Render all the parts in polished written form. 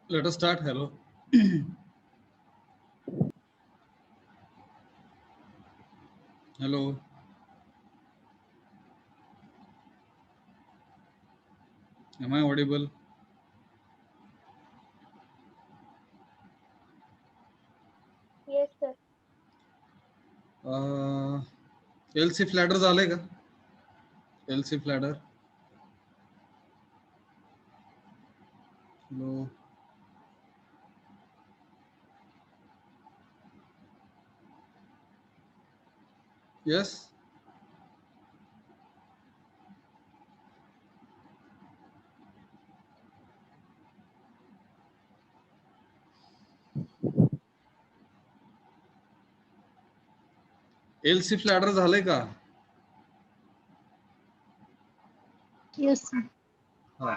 Let us start. Hello. Hello. Am I audible? Yes, sir. LC flatter झालंय का? else if ladder. Hello. Yes. else if ladder झालंय का? Yes, sir. हा.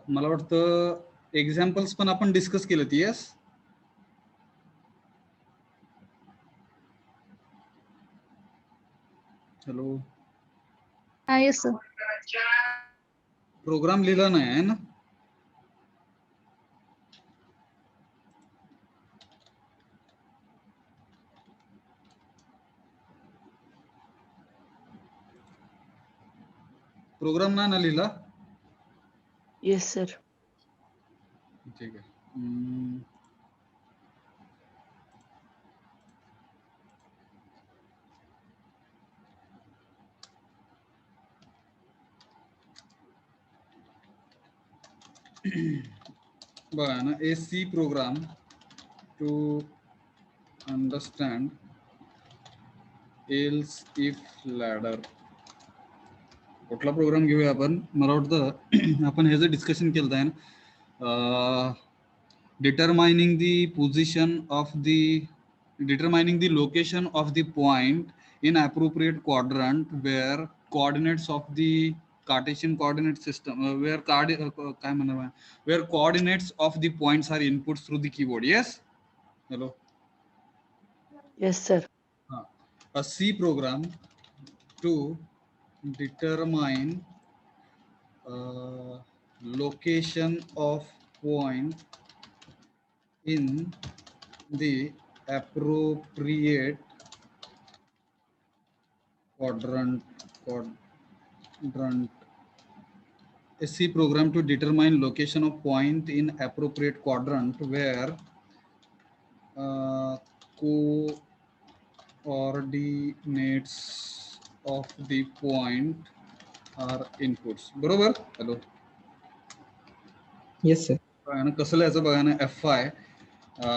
मला वाटतं examples पण आपण डिस्कस केलेत. Yes. Hello. Yes, sir. Program लिहिला नाही आहे ना? प्रोग्राम नाही ना लिहिला? Yes, sir. ठीक आहे. बघा ना, a C program to understand else if ladder. कुठला प्रोग्राम घेऊया आपण? मला वाटतं आपण ह्याचं डिस्कशन केलं आहे ना, determining the location of the point in appropriate quadrant where coordinates of the Cartesian coordinate system where coordinates of the points are inputs through the keyboard. Yes. Hello. Yes, sir. A C program to determine location of point in the appropriate quadrant. A C program to determine location of point in appropriate quadrant where coordinates of the point are inputs. बरोबर? Hello. Yes, sir. कसं लिहायचं बघा ना, FI.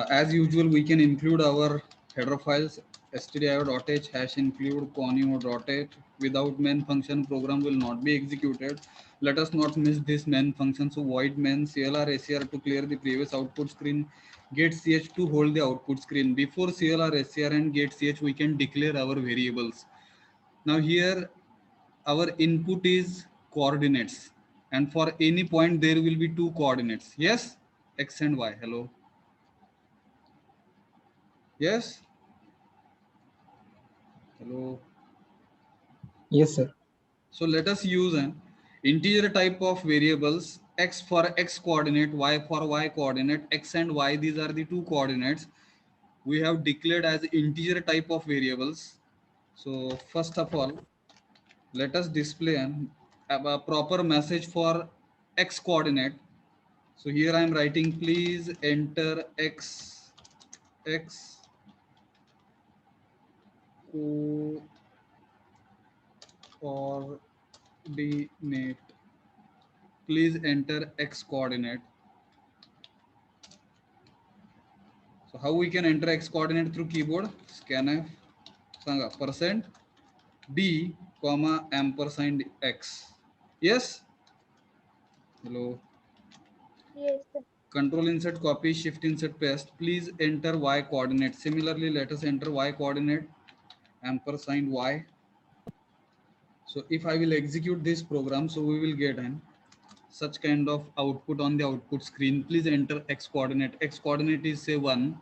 As usual, we can include our header files stdio.h #include conio.h. Without main function, program will not be executed. Let us not miss this main function. So void main clr scr to clear the previous output screen, get ch to hold the output screen. Before clr scr and get ch, we can declare our variables. Now here our input is coordinates, and for any point there will be two coordinates. Yes, x and y. Hello. Yes. Hello. Yes, sir. So let us use an integer type of variables, x for x coordinate, y for y coordinate. X and y, these are the two coordinates we have declared as integer type of variables. So first of all, let us display a proper message for x coordinate. So here I am writing, please enter x coordinate. Please enter x coordinate. So how we can enter x coordinate through keyboard? Scanf Sanga %d, ampersand x. Yes. Hello. Yes, sir. Control insert copy, shift insert paste. Please enter y coordinate. Similarly, let us enter y coordinate ampersand y. So if I will execute this program, so we will get an such kind of output on the output screen. Please enter x coordinate. X coordinate is say 1,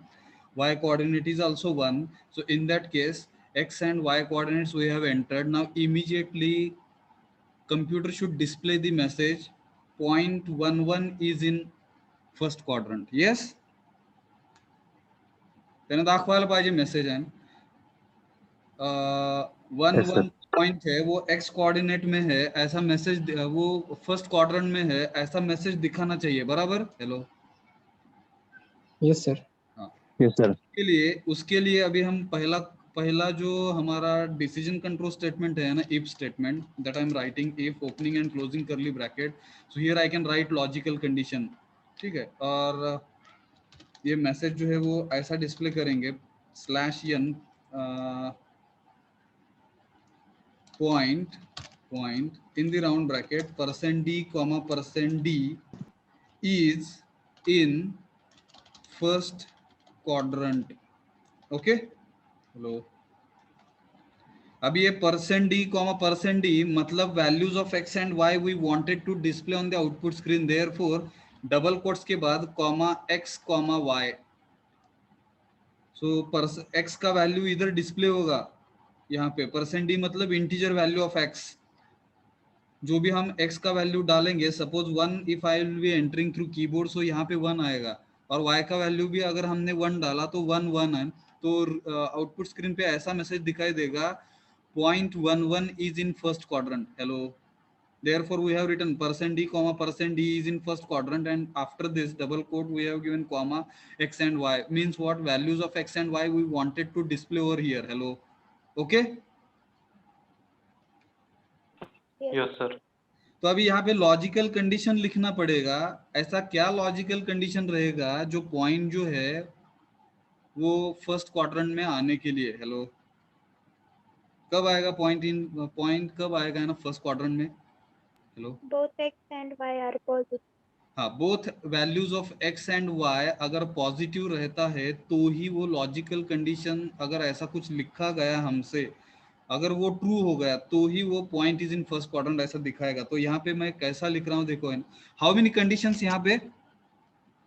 y coordinate is also 1. So in that case, x and y coordinates we have entered. Now immediately computer should display the message 0.11 is in first quadrant. Yes. त्याने दाखवायला पाहिजे message आहे 1 point है वो x coordinate में है, ऐसा message वो फर्स्ट क्वाड्रेंट में है, ऐसा मैसेज दिखाना चाहिए. बराबर. हेलो. Yes, sir. हाँ. Yes, sir. उसके लिए अभी हम पहला जो हमारा डिसीजन कंट्रोल स्टेटमेंट है ना, if statement, that I am writing if opening and closing करली bracket, so here I can write logical condition, ठीक है। और ये मैसेज जो है वो ऐसा डिस्प्ले करेंगे, /n point in the round bracket %d comma %d is in first quadrant, okay. Hello, अब ये %d comma %d मतलब values of x and y we wanted to display on the output screen, therefore double quotes के बाद comma x comma y, so x का value इधर display होगा यहाँ पे, %d मतलब इंटीजर वैल्यू ऑफ x, जो भी हम x का वैल्यू डालेंगे, suppose 1 if I will be entering through keyboard, so यहाँ पे 1 आएगा, और y का वैल्यू भी अगर हमने 1 डाला तो 1 1 है, तो आउटपुट स्क्रीन पे ऐसा मैसेज दिखाई देगा, .11 is in first quadrant, hello, therefore we have written %d comma %d is in first quadrant, and after this double quote we have given comma x and y, means what, values of x and y we wanted to display over here, hello, okay। Yes, sir. तो अभी यहाँ पे logical condition लिखना पड़ेगा, ऐसा क्या logical condition रहेगा जो पॉइंट जो है वो फर्स्ट क्वाड्रेंट में आने के लिए, हेलो, कब आएगा पॉइंट कब आएगा है ना फर्स्ट क्वाड्रेंट में, hello. Both x and y are positive. हाँ, both values of x and y अगर पॉजिटिव रहता है तो ही वो लॉजिकल कंडीशन, अगर ऐसा कुछ लिखा गया हमसे, अगर वो ट्रू हो गया तो ही वो point is in first quadrant ऐसा दिखाएगा। तो यहाँ पे मैं कैसा लिख रहा हूँ देखो, हाउ मेनी कंडीशंस, यहाँ पे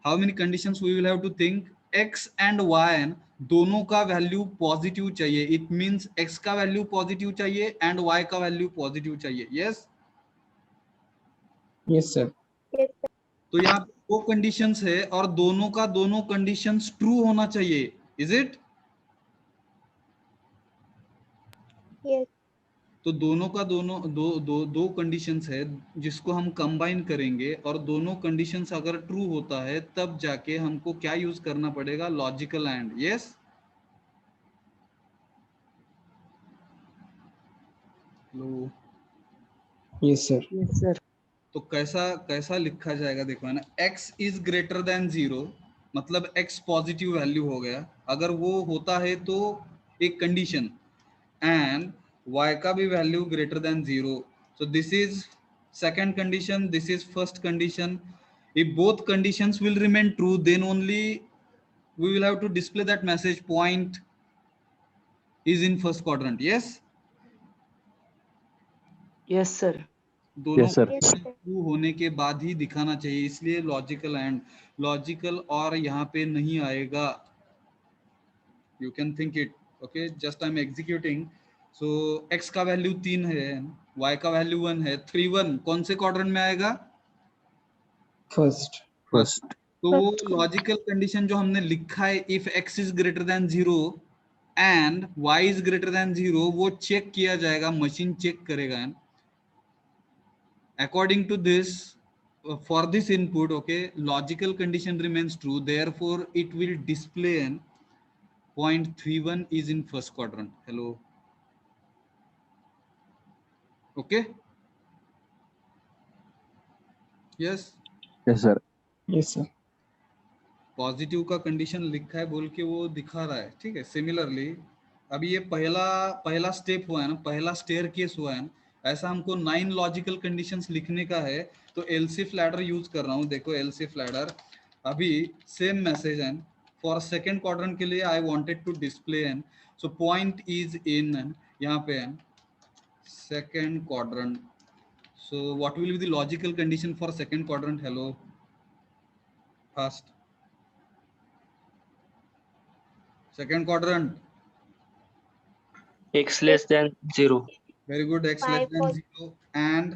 how many conditions we will have to think, x and y दोनों का वैल्यू पॉजिटिव चाहिए, इट मींस x का वैल्यू पॉजिटिव चाहिए एंड y का वैल्यू पॉजिटिव चाहिए, yes. Yes, sir. Yes, sir. तो यहाँ पे दो कंडीशंस है और दोनों का दोनों कंडीशंस ट्रू होना चाहिए, इज इट। Yes. तो दोनों का दोनों दो कंडीशंस है जिसको हम कंबाइन करेंगे, और दोनों कंडीशंस अगर ट्रू होता है तब जाके हमको क्या यूज करना पड़ेगा, logical and, yes. Hello, Yes, sir. Yes, sir. तो कैसा कैसा लिखा जाएगा देखो, है ना, x इज ग्रेटर देन 0 मतलब x पॉजिटिव वैल्यू हो गया, अगर वो होता है तो एक कंडीशन, एंड y का भी value greater than 0, so this is second condition, this is first condition, if both conditions will remain true then only we will have to display that message point is in first quadrant, yes। Yes, sir. दोनों Yes, sir. True होने के बाद ही दिखाना चाहिए, इसलिए logical and, logical और यहाँ पे नहीं आएगा, you can think it, okay, just I am executing. So x का वैल्यू 3 है, y का वैल्यू 1 है, 3 1 कौन से क्वाड्रेंट में आएगा, First. First. तो वो लॉजिकल कंडीशन जो हमने लिखा है, if x is greater than 0 and y is greater than 0, वो चेक किया जाएगा, मशीन चेक करेगा, according to this, for this input, okay, logical condition remains true, therefore it will display an .31 is in first quadrant, hello, okay, yes। Yes, sir. Yes, sir. Positive का condition लिखा है बोल के वो दिखा रहा है, ठीक है। सिमिलरली अभी ये पहला स्टेप हुआ है ना, पहला स्टेयर केस हुआ है ना, ऐसा हमको 9 लॉजिकल कंडीशंस लिखने का है, तो एलसीफ लैडर यूज कर रहा हूँ, देखो एलसीफ लैडर, अभी सेम मैसेज है, फॉर सेकंड क्वाड्रेंट के लिए I wanted to display an, so point is in, यहाँ पे है second quadrant, so what will be the logical condition for second quadrant, hello, fast, second quadrant, X less than 0. very good, x Y less than pos- 0 and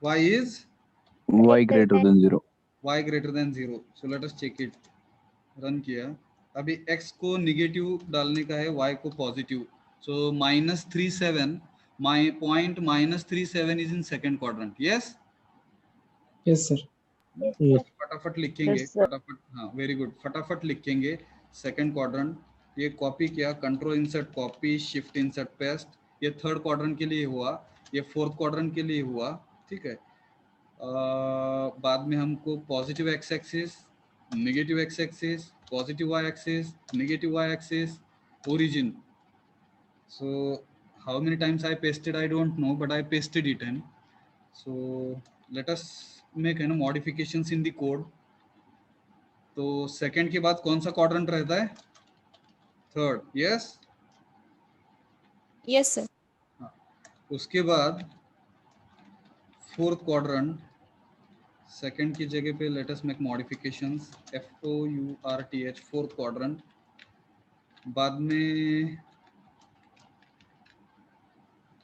y is Y greater than 0. y greater than 0, so let us check it, run किया, अभी x को negative डालने का है, y को positive, so -37, my point -37 is in second quadrant, yes। Yes, sir. Yes, Yes. sir. फटाफट लिखेंगे, Yes, sir. फटाफट, हाँ वेरी गुड, फटाफट लिखेंगे सेकंड क्वाड्रेंट, ये कॉपी किया, control insert copy, shift insert paste, ये थर्ड क्वाड्रेंट के लिए हुआ, ये फोर्थ क्वाड्रेंट के लिए हुआ, ठीक है। बाद में हमको positive x axis, negative x axis, positive y axis, negative y axis, origin. So how many times I pasted I don't know, but I pasted it in. So let us make modifications in the code. तो second के बाद कौन सा quadrant रहता है? Third, yes yes sir. उसके बाद fourth quadrant, second की जगह पे let us make modifications, FOURTH, fourth quadrant. बाद में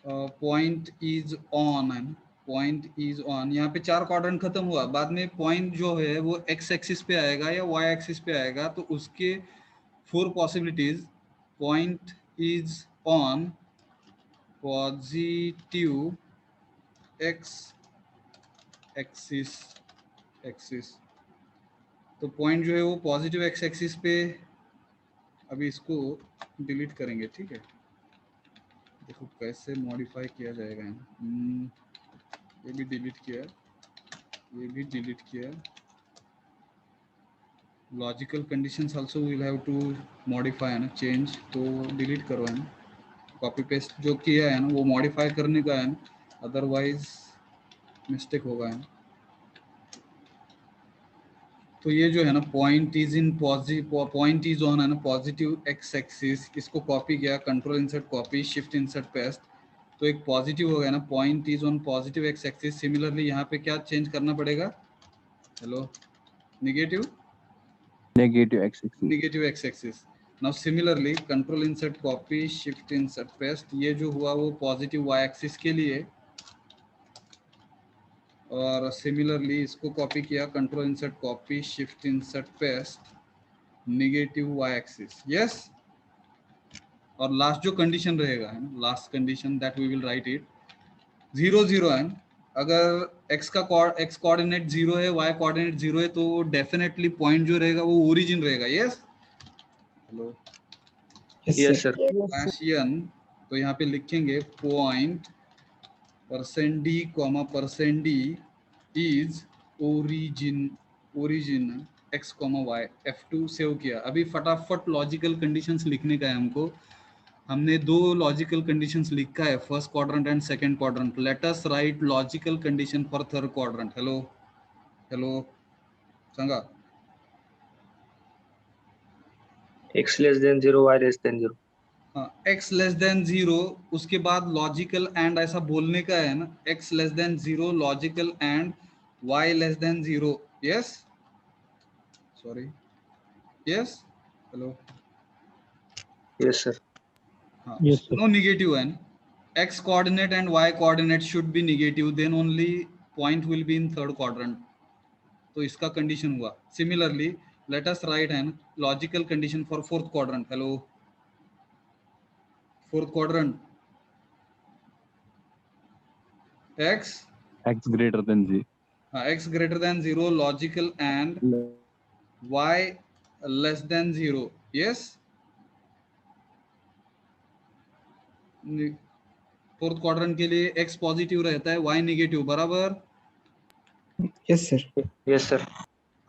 point is on and point is on, यहाँ पे 4 क्वाड्रेंट खत्म हुआ। बाद में पॉइंट जो है वो एक्स एक्सिस पे आएगा या वाई एक्सिस पे आएगा, तो उसके 4 possibilities, point is on, positive x axis, तो पॉइंट जो है वो पॉजिटिव एक्स एक्सिस पे, अभी इसको डिलीट करेंगे, ठीक है। देखो कैसे मॉडिफाई किया जाएगा। ये भी डिलीट किया, ये भी डिलीट किया। Logical conditions also will have to modify है ना, चेंज, तो डिलीट करो है ना। कॉपी पेस्ट जो किया है ना वो मॉडिफाई करने का है ना, अदरवाइज मिस्टेक होगा है ना। तो ये जो है ना point is in positive, point is on है ना पॉजिटिव एक्स एक्सिस, इसको कॉपी किया, control insert copy, shift insert paste, तो एक पॉजिटिव हो गया ना, point is on positive x axis. Similarly यहाँ पे क्या चेंज करना पड़ेगा? Hello, negative x axis. Negative x axis. Now similarly control insert copy, shift insert paste, ये जो हुआ वो पॉजिटिव वाई एक्सिस के लिए, और सिमिलरली इसको कॉपी किया, control insert copy, shift insert paste, negative y axis, yes. और लास्ट जो कंडीशन रहेगा, last condition that we will write it 0 0 है। अगर x का x कोऑर्डिनेट 0 है, y कोऑर्डिनेट 0 है, तो डेफिनेटली पॉइंट जो रहेगा वो ओरिजिन रहेगा, yes. Hello, Yes, Yes, sir. sir. Asian, तो यहाँ पे लिखेंगे point %d, %d is origin x, y। F2 save किया। अभी फटाफट लॉजिकल कंडीशंस लिखने का है हमको। हमने 2 लॉजिकल कंडीशंस लिखा है, first quadrant and second quadrant. Late us right logical condition for third quadrant. Hello hello Sanga, X less than 0, Y less than 0. हाँ, x लेस देन 0, उसके बाद लॉजिकल एंड ऐसा बोलने का है ना, x less than 0, logical and y less than 0, yes, sorry, yes, hello, Yes, sir. हाँ, Yes, sir. No negative and x coordinate and y coordinate should be negative, then only point will be in third quadrant. तो इसका condition हुआ। Similarly let us write an logical condition for fourth quadrant. Hello, fourth quadrant, X greater than 0. x greater than 0, logical and y less than 0, yes. Fourth quadrant के लिए x positive रहता है, y negative, बराबर। Yes, sir. Yes, sir.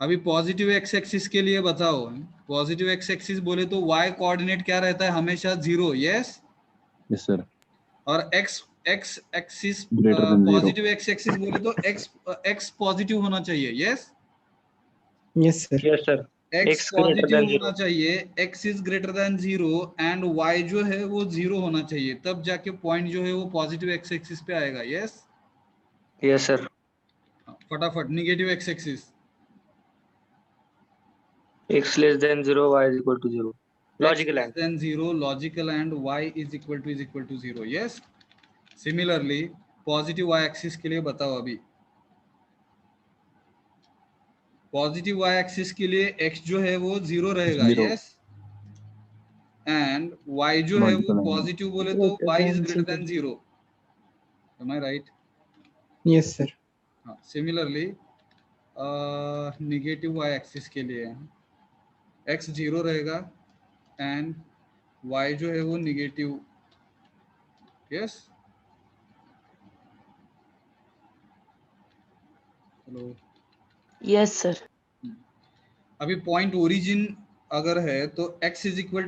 अभी positive x axis के लिए बताओ, positive x axis बोले तो y कोऑर्डिनेट क्या रहता है? हमेशा 0, यस। Yes, sir. और x x axis, Greater than 0. Positive x axis बोले तो x पॉजिटिव होना चाहिए, yes. Yes, sir. Yes, sir. x X greater positive than होना 0. चाहिए, x is greater than 0 and y जो है वो 0 होना चाहिए, तब जाके पॉइंट जो है वो पॉजिटिव एक्स एक्सिस पे आएगा, यस। Yes, sir. फटाफट negative x axis, X less than 0, Y is equal to 0. Logical x and. then 0, logical and y is equal to 0, yes. Similarly positive y axis के लिए बताओ, अभी positive y axis के लिए x जो है वो 0 रहेगा, 0. यस। एंड y जो है वो Logical and. पॉजिटिव बोले तो y is greater than 0, am I right? Yes, sir. हाँ, सिमिलरली नेगेटिव y एक्सिस के लिए x 0 रहेगा एंड y जो है वो negative, yes. Hello, Yes, sir. अभी पॉइंट ओरिजिन अगर है तो x is equal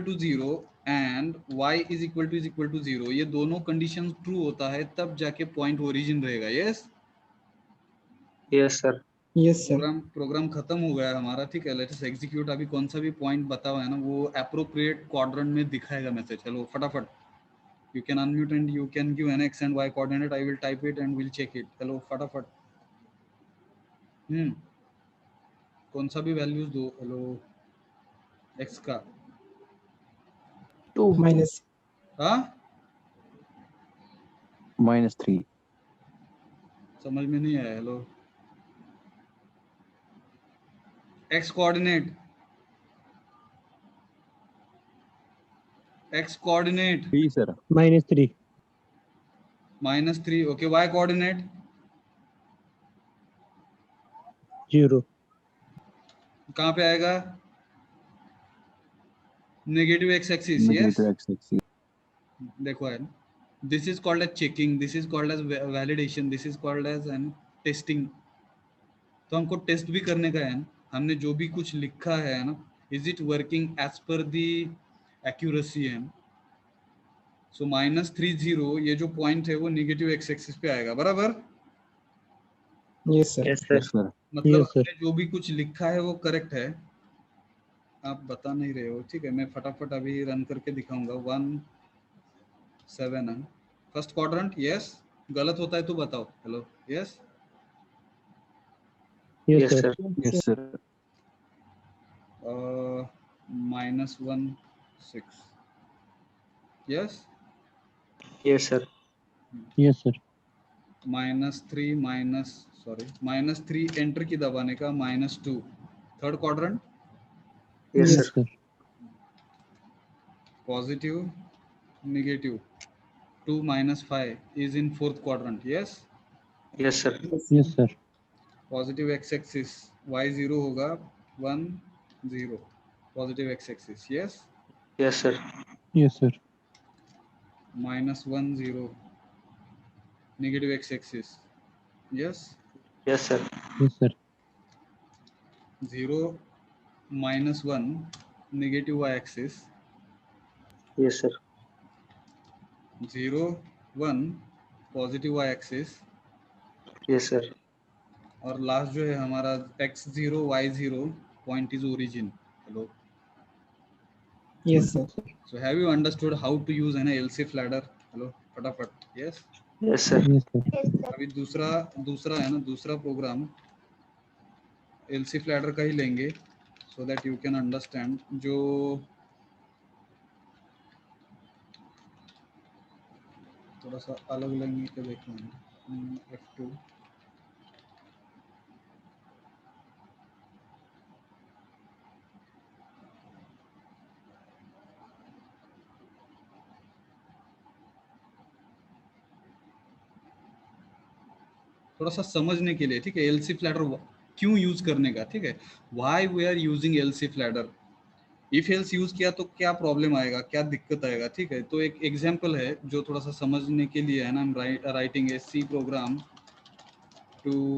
to 0 and y is equal to 0, ये दोनों कंडीशन ट्रू होता है तब जाके पॉइंट ओरिजिन रहेगा, yes. Yes, sir. Yes, sir. Program खत्म हो गया हमारा, ठीक है। Let's execute. अभी कौन सा भी पॉइंट बता हुआ है ना वो एप्रोप्रिएट क्वाड्रेंट में दिखाएगा मैसेज। चलो फटाफट, you can unmute and you can give an x and y coordinate, I will type it and will check it. चलो फटाफट, कौन सा भी वैल्यूज दो। हेलो, x का 2. Minus. हाँ, -3. समझ में नहीं आया। Hello, x coordinate, x coordinate 3, sir. -3. -3, okay. y coordinate 0. कहाँ पे आएगा? Negative x axis, yes. Negative x-axis. देखो है, this is called as checking, this is called as validation, this is called as an testing. तो हमको test भी करने का है ना, हमने जो भी कुछ लिखा है ना, is it working as per the accuracy है। सो -30, ये जो पॉइंट है वो नेगेटिव x एक्सिस पे आएगा, बराबर। Yes, sir. Yes, sir. Yes, sir. मतलब Yes, sir. हमने जो भी कुछ लिखा है वो करेक्ट है, आप बता नहीं रहे हो, ठीक है। मैं फटाफट अभी रन करके दिखाऊंगा। 1 7 है फर्स्ट क्वाड्रेंट, यस। गलत होता है तो बताओ। Hello, yes. Yes, Yes, sir. sir. Yes, sir. -1 6, yes. Yes, sir. Yes, sir. -3 enter की दबाने का, -2 third quadrant, Yes, Yes. sir. sir. Positive negative 2 -5 is in fourth quadrant, yes. Yes, sir. Yes, sir. Positive x axis y0 होगा 1 0, positive x axis, yes. Yes, sir. Yes, sir. -1 0, negative x axis, yes. Yes, sir. Yes, sir. 0 -1, negative y axis, Yes, sir. 0 1, positive y axis, Yes, sir. और last जो है हमारा x0 y0, point is origin. Hello, Yes, sir. So have you understood how to use an else if ladder? Hello फटाफट, yes. Yes, sir. Yes, sir. Yes, sir. अभी दूसरा है ना, दूसरा प्रोग्राम एलसीफ लैडर का ही लेंगे so that you can understand. जो थोड़ा सा अलग लेंगे के देखना, F2, थोड़ा सा समझने के लिए, ठीक है। एलसीफ लैडर क्यों यूज करने का, ठीक है। Why we are using else if ladder, if else use किया तो क्या प्रॉब्लम आएगा, क्या दिक्कत आएगा, ठीक है। तो एक एग्जांपल है जो थोड़ा सा समझने के लिए है ना, हम writing a C program to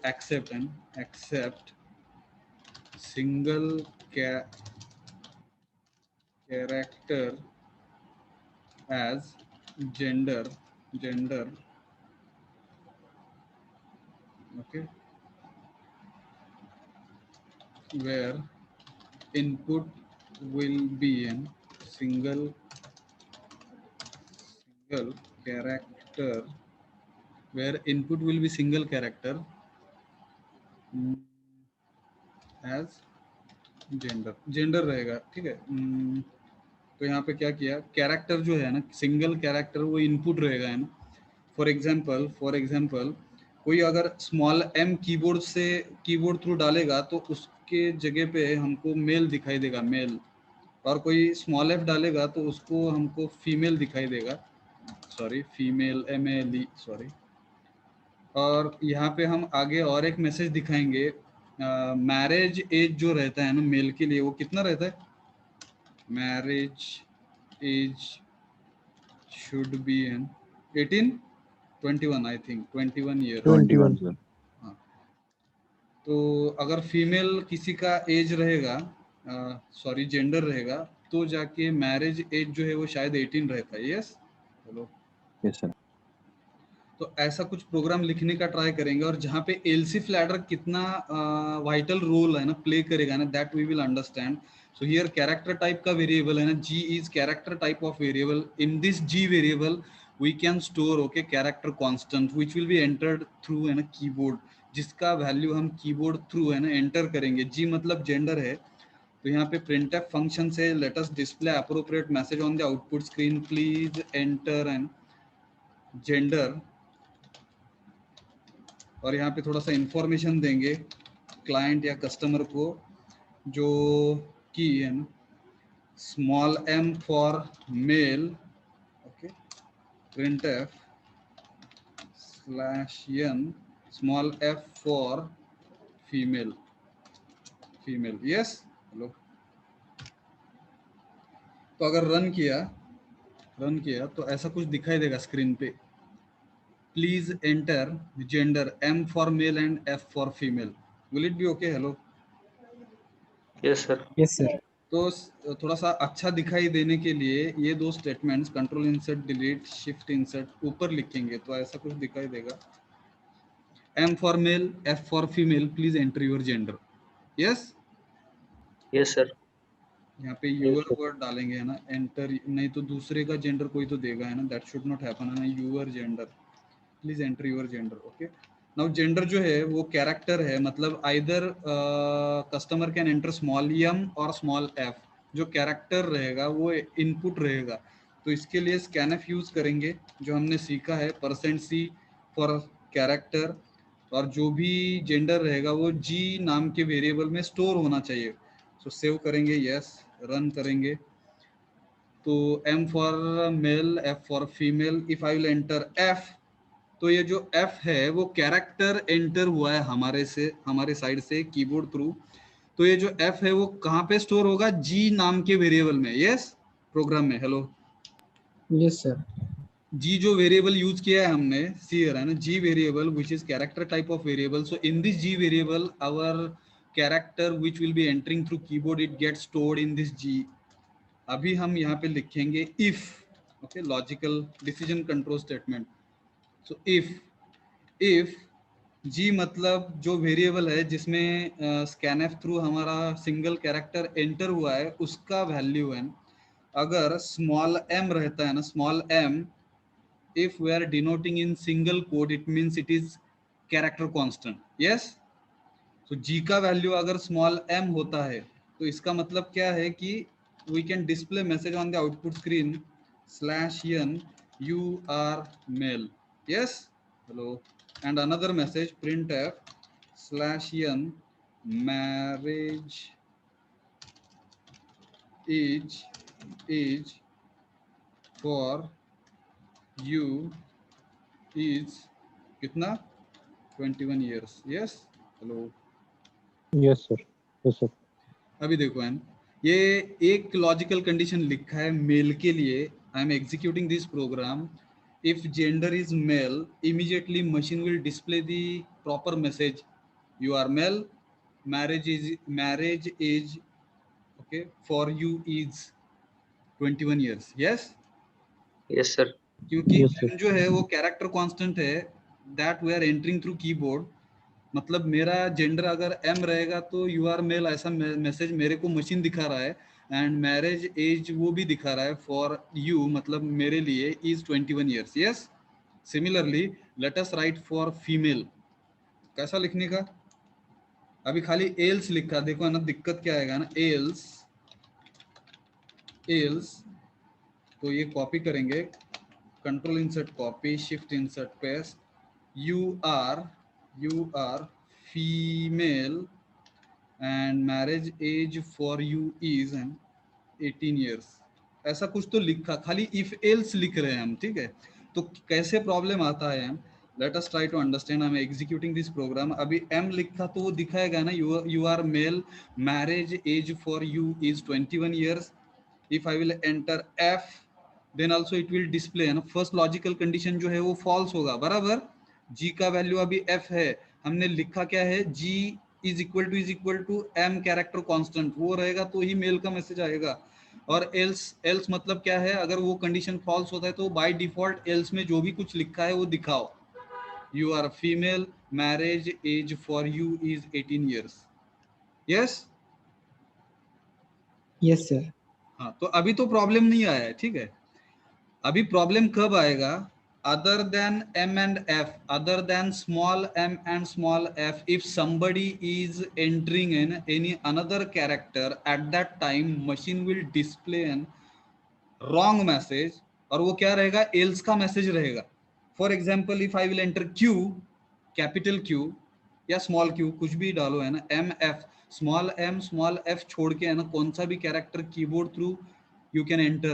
accept single character as gender, okay, where input will be in single character, where input will be single character as gender रहेगा, ठीक है। तो यहाँ पे क्या किया, कैरेक्टर जो है ना, सिंगल कैरेक्टर वो इनपुट रहेगा, है ना। फॉर एग्जांपल कोई अगर स्मॉल m कीबोर्ड थ्रू डालेगा तो उसके जगह पे हमको मेल दिखाई देगा, मेल। और कोई स्मॉल f डालेगा तो उसको हमको फीमेल दिखाई देगा, सॉरी फीमेल, MALE, सॉरी। और यहाँ पे हम आगे और एक मैसेज दिखाएंगे मैरिज एज जो रहता है ना मेल के लिए वो कितना रहता है? Marriage age should be an 18 21 I think 21 year. 21 sir. तो अगर फीमेल किसी का एज रहेगा, सॉरी जेंडर रहेगा, तो जाके मैरिज एज जो है वो शायद 18 रहता है। यस चलो, Yes sir. तो ऐसा कुछ प्रोग्राम लिखने का ट्राई करेंगे और जहाँ पे एलसीफ लैडर कितना वाइटल रोल है ना प्ले करेगा ना, that we will understand. So here character type का वेरिएबल है ना, G is character type of variable. In this G variable we can store okay character constant which will be entered through है ना keyboard, जिसका value हम keyboard through है ना enter करेंगे। जी मतलब जेंडर है, तो यहाँ पे printf फंक्शन से let us display appropriate message on the output screen, please enter an gender. और यहाँ पे थोड़ा सा इंफॉर्मेशन देंगे क्लाइंट या कस्टमर को, जो कि है ना small m for male okay, printf /n small f for female yes hello. तो अगर रन किया तो ऐसा कुछ दिखाई देगा स्क्रीन पे, please enter gender m for male and f for female. Will it be okay? Hello. Yes sir. Yes, sir. तो थोड़ा सा अच्छा दिखाई देने के लिए ये दो statements control insert delete shift insert ऊपर लिखेंगे तो ऐसा कुछ दिखाई देगा, m for male f for female, please enter your gender. Yes, Yes sir. यहाँ पे यूअर वर्ड डालेंगे है ना, एंटर नहीं तो दूसरे का जेंडर कोई तो देगा है ना, दैट शुड नॉट हैपन है ना, your gender, please enter your gender okay. Now gender जो है वो कैरेक्टर है, मतलब either customer can enter small m और स्मॉल f, जो कैरेक्टर रहेगा वो इनपुट रहेगा। तो इसके लिए स्कैनफ यूज करेंगे जो हमने सीखा है, %c फॉर कैरेक्टर, और जो भी जेंडर रहेगा वो g नाम के वेरिएबल में स्टोर होना चाहिए। सो सेव करेंगे, यस रन करेंगे, तो m for male f for female, if I will enter f, तो ये जो f है वो कैरेक्टर एंटर हुआ है हमारे साइड से कीबोर्ड थ्रू, तो ये जो f है वो कहाँ पे स्टोर होगा? g नाम के वेरिएबल में। यस प्रोग्राम में हेलो, Yes, sir. g जो वेरिएबल यूज किया है हमने, सी है ना, g variable which is character type of variable. So in this g variable our character which will be entering through keyboard, it gets stored in this g। अभी हम यहाँ पे लिखेंगे if okay, logical decision control statement. So if G मतलब जो variable है जिसमें scanf through हमारा सिंगल कैरेक्टर एंटर हुआ है उसका वैल्यू है, अगर स्मॉल m रहता है ना, small m, if we are denoting in single quote it means it is character constant. Yes, तो जी का वैल्यू अगर स्मॉल m होता है तो इसका मतलब क्या है कि we can display message on the output screen /n you are male। yes hello, and another message printf /n marriage age for you is कितना? 21 years। yes hello। Yes sir. Yes sir. अभी देखो M, ये एक logical condition लिखा है male के लिए। I am executing this program, if gender is male immediately machine will display the proper message, you are male, marriage age okay for you is 21 years। Yes, Yes sir. क्योंकि Yes sir. m जो है वो character constant है that we are entering through keyboard, मतलब मेरा gender अगर m रहेगा तो यू आर मेल ऐसा मैसेज मेरे को मशीन दिखा रहा है, एंड मैरिज एज वो भी दिखा रहा है फॉर यू मतलब मेरे लिए is 21 years। Yes, similarly let us right for female, कैसा लिखने का? अभी खाली एल्स लिखा, देखो ना दिक्कत क्या आएगा ना, एल्स तो ये कॉपी करेंगे, control insert copy shift insert paste, you are female and marriage age for you is 18 years, ऐसा कुछ तो लिखा, खाली इफ एल्स लिख रहे हैं हम। ठीक है, तो कैसे प्रॉब्लम आता है, let us try to understand. I am executing this program. अभी m लिखा तो वो दिखाएगा ना, you are male, marriage age for you is 21 years. If I will enter f then also it will display है ना। फर्स्ट लॉजिकल कंडीशन जो है वो फॉल्स होगा, बराबर। g का वैल्यू अभी f है, हमने लिखा क्या है, g is equal to m character constant, वो रहेगा तो ही मेल का मैसेज आएगा। और एल्स मतलब क्या है, अगर वो कंडीशन फॉल्स होता है तो बाय डिफॉल्ट एल्स में जो भी कुछ लिखा है वो दिखाओ। You are female, marriage age for you is 18 years. Yes. Yes, sir. हाँ, तो अभी तो प्रॉब्लम नहीं आया है, ठीक है। अभी प्रॉब्लम कब आएगा, other than m and f, other than small m and small f, if somebody is entering in any another character at that time machine will display an wrong message, और वो क्या रहेगा, else का message रहेगा। For example if I will enter q, capital q या small q, कुछ भी डालो है ना, m f, small m small f छोड़ के है ना, कौन सा भी character keyboard through you can enter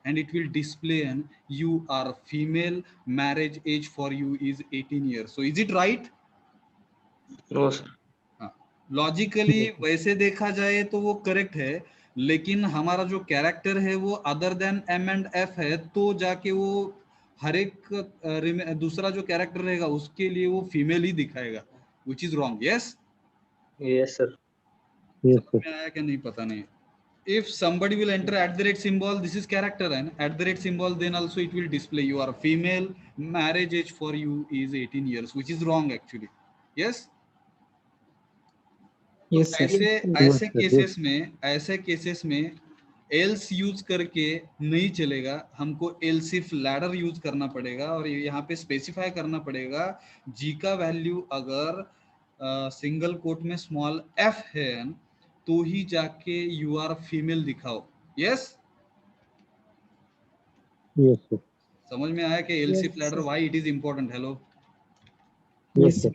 and it will display an you are female, marriage age for you is 18 years. So is it right? No, sir. हाँ, logically वैसे देखा जाए तो वो करेक्ट है, लेकिन हमारा जो कैरेक्टर है वो other than m and f है, तो जाके वो हर एक दूसरा जो कैरेक्टर रहेगा उसके लिए वो फीमेल ही दिखाएगा, which is wrong. Yes? Yes, sir. Yes, sir. समझ में आया क्या, नहीं पता नहीं। If somebody will enter @ symbol, this is character and @ symbol, then also it will display you are female, marriage age for you is 18 years, which is wrong actually. Yes? Yes, sir. ऐसे cases में else use करके नहीं चलेगा, हमको else if ladder use करना पड़ेगा, और यहाँ पे स्पेसिफाई करना पड़ेगा g का वैल्यू अगर सिंगल कोट में स्मॉल f है तो ही जाके यू आर फीमेल दिखाओ। यस? Yes, sir. समझ में आया कि else if Yes, ladder sir. why it is important? Hello, Yes, sir.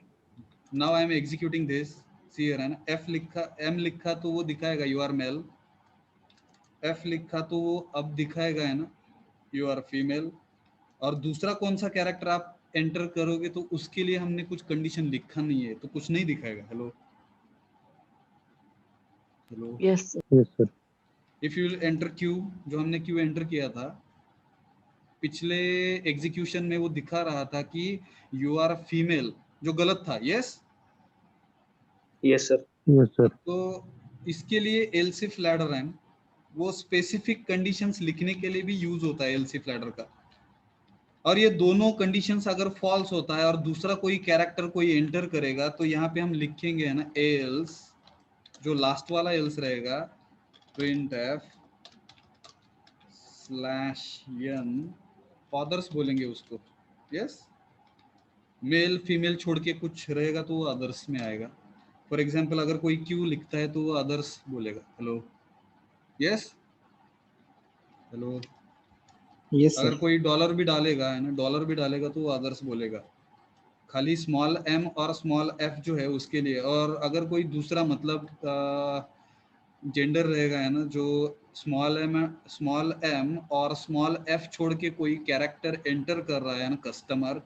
Now I am executing this. See here है ना, f लिखा, m लिखा तो वो दिखाएगा यू आर मेल, f लिखा तो वो अब दिखाएगा है ना यू आर फीमेल, और दूसरा कौन सा कैरेक्टर आप एंटर करोगे तो उसके लिए हमने कुछ कंडीशन लिखा नहीं है तो कुछ नहीं दिखाएगा। Hello hello, Yes, sir. Yes, sir. If you enter q, जो हमने q एंटर किया था पिछले एग्जीक्यूशन में, वो दिखा रहा था कि यू आर फीमेल, जो गलत था। Yes? Yes, sir. Yes, sir. तो इसके लिए else if ladder है, वो स्पेसिफिक कंडीशंस लिखने के लिए भी यूज होता है else if ladder का। और ये दोनों कंडीशंस अगर फॉल्स होता है और दूसरा कोई कैरेक्टर कोई एंटर करेगा तो यहाँ पे हम लिखेंगे है ना else, जो लास्ट वाला else रहेगा, printf /n, फादर्स बोलेंगे उसको। यस? मेल फीमेल छोड़ के कुछ रहेगा तो वो अदर्स में आएगा। फॉर एग्जाम्पल अगर कोई क्यू लिखता है तो वो अदर्स बोलेगा। Hello? Yes? Hello? Yes, sir. अगर कोई डॉलर भी डालेगा है ना, डॉलर भी डालेगा तो वो अदर्स बोलेगा, खाली स्मॉल m और स्मॉल f जो है उसके लिए। और अगर कोई दूसरा मतलब जेंडर रहेगा है ना, जो स्मॉल m और स्मॉल f छोड़ के कोई कैरेक्टर एंटर कर रहा है ना customer,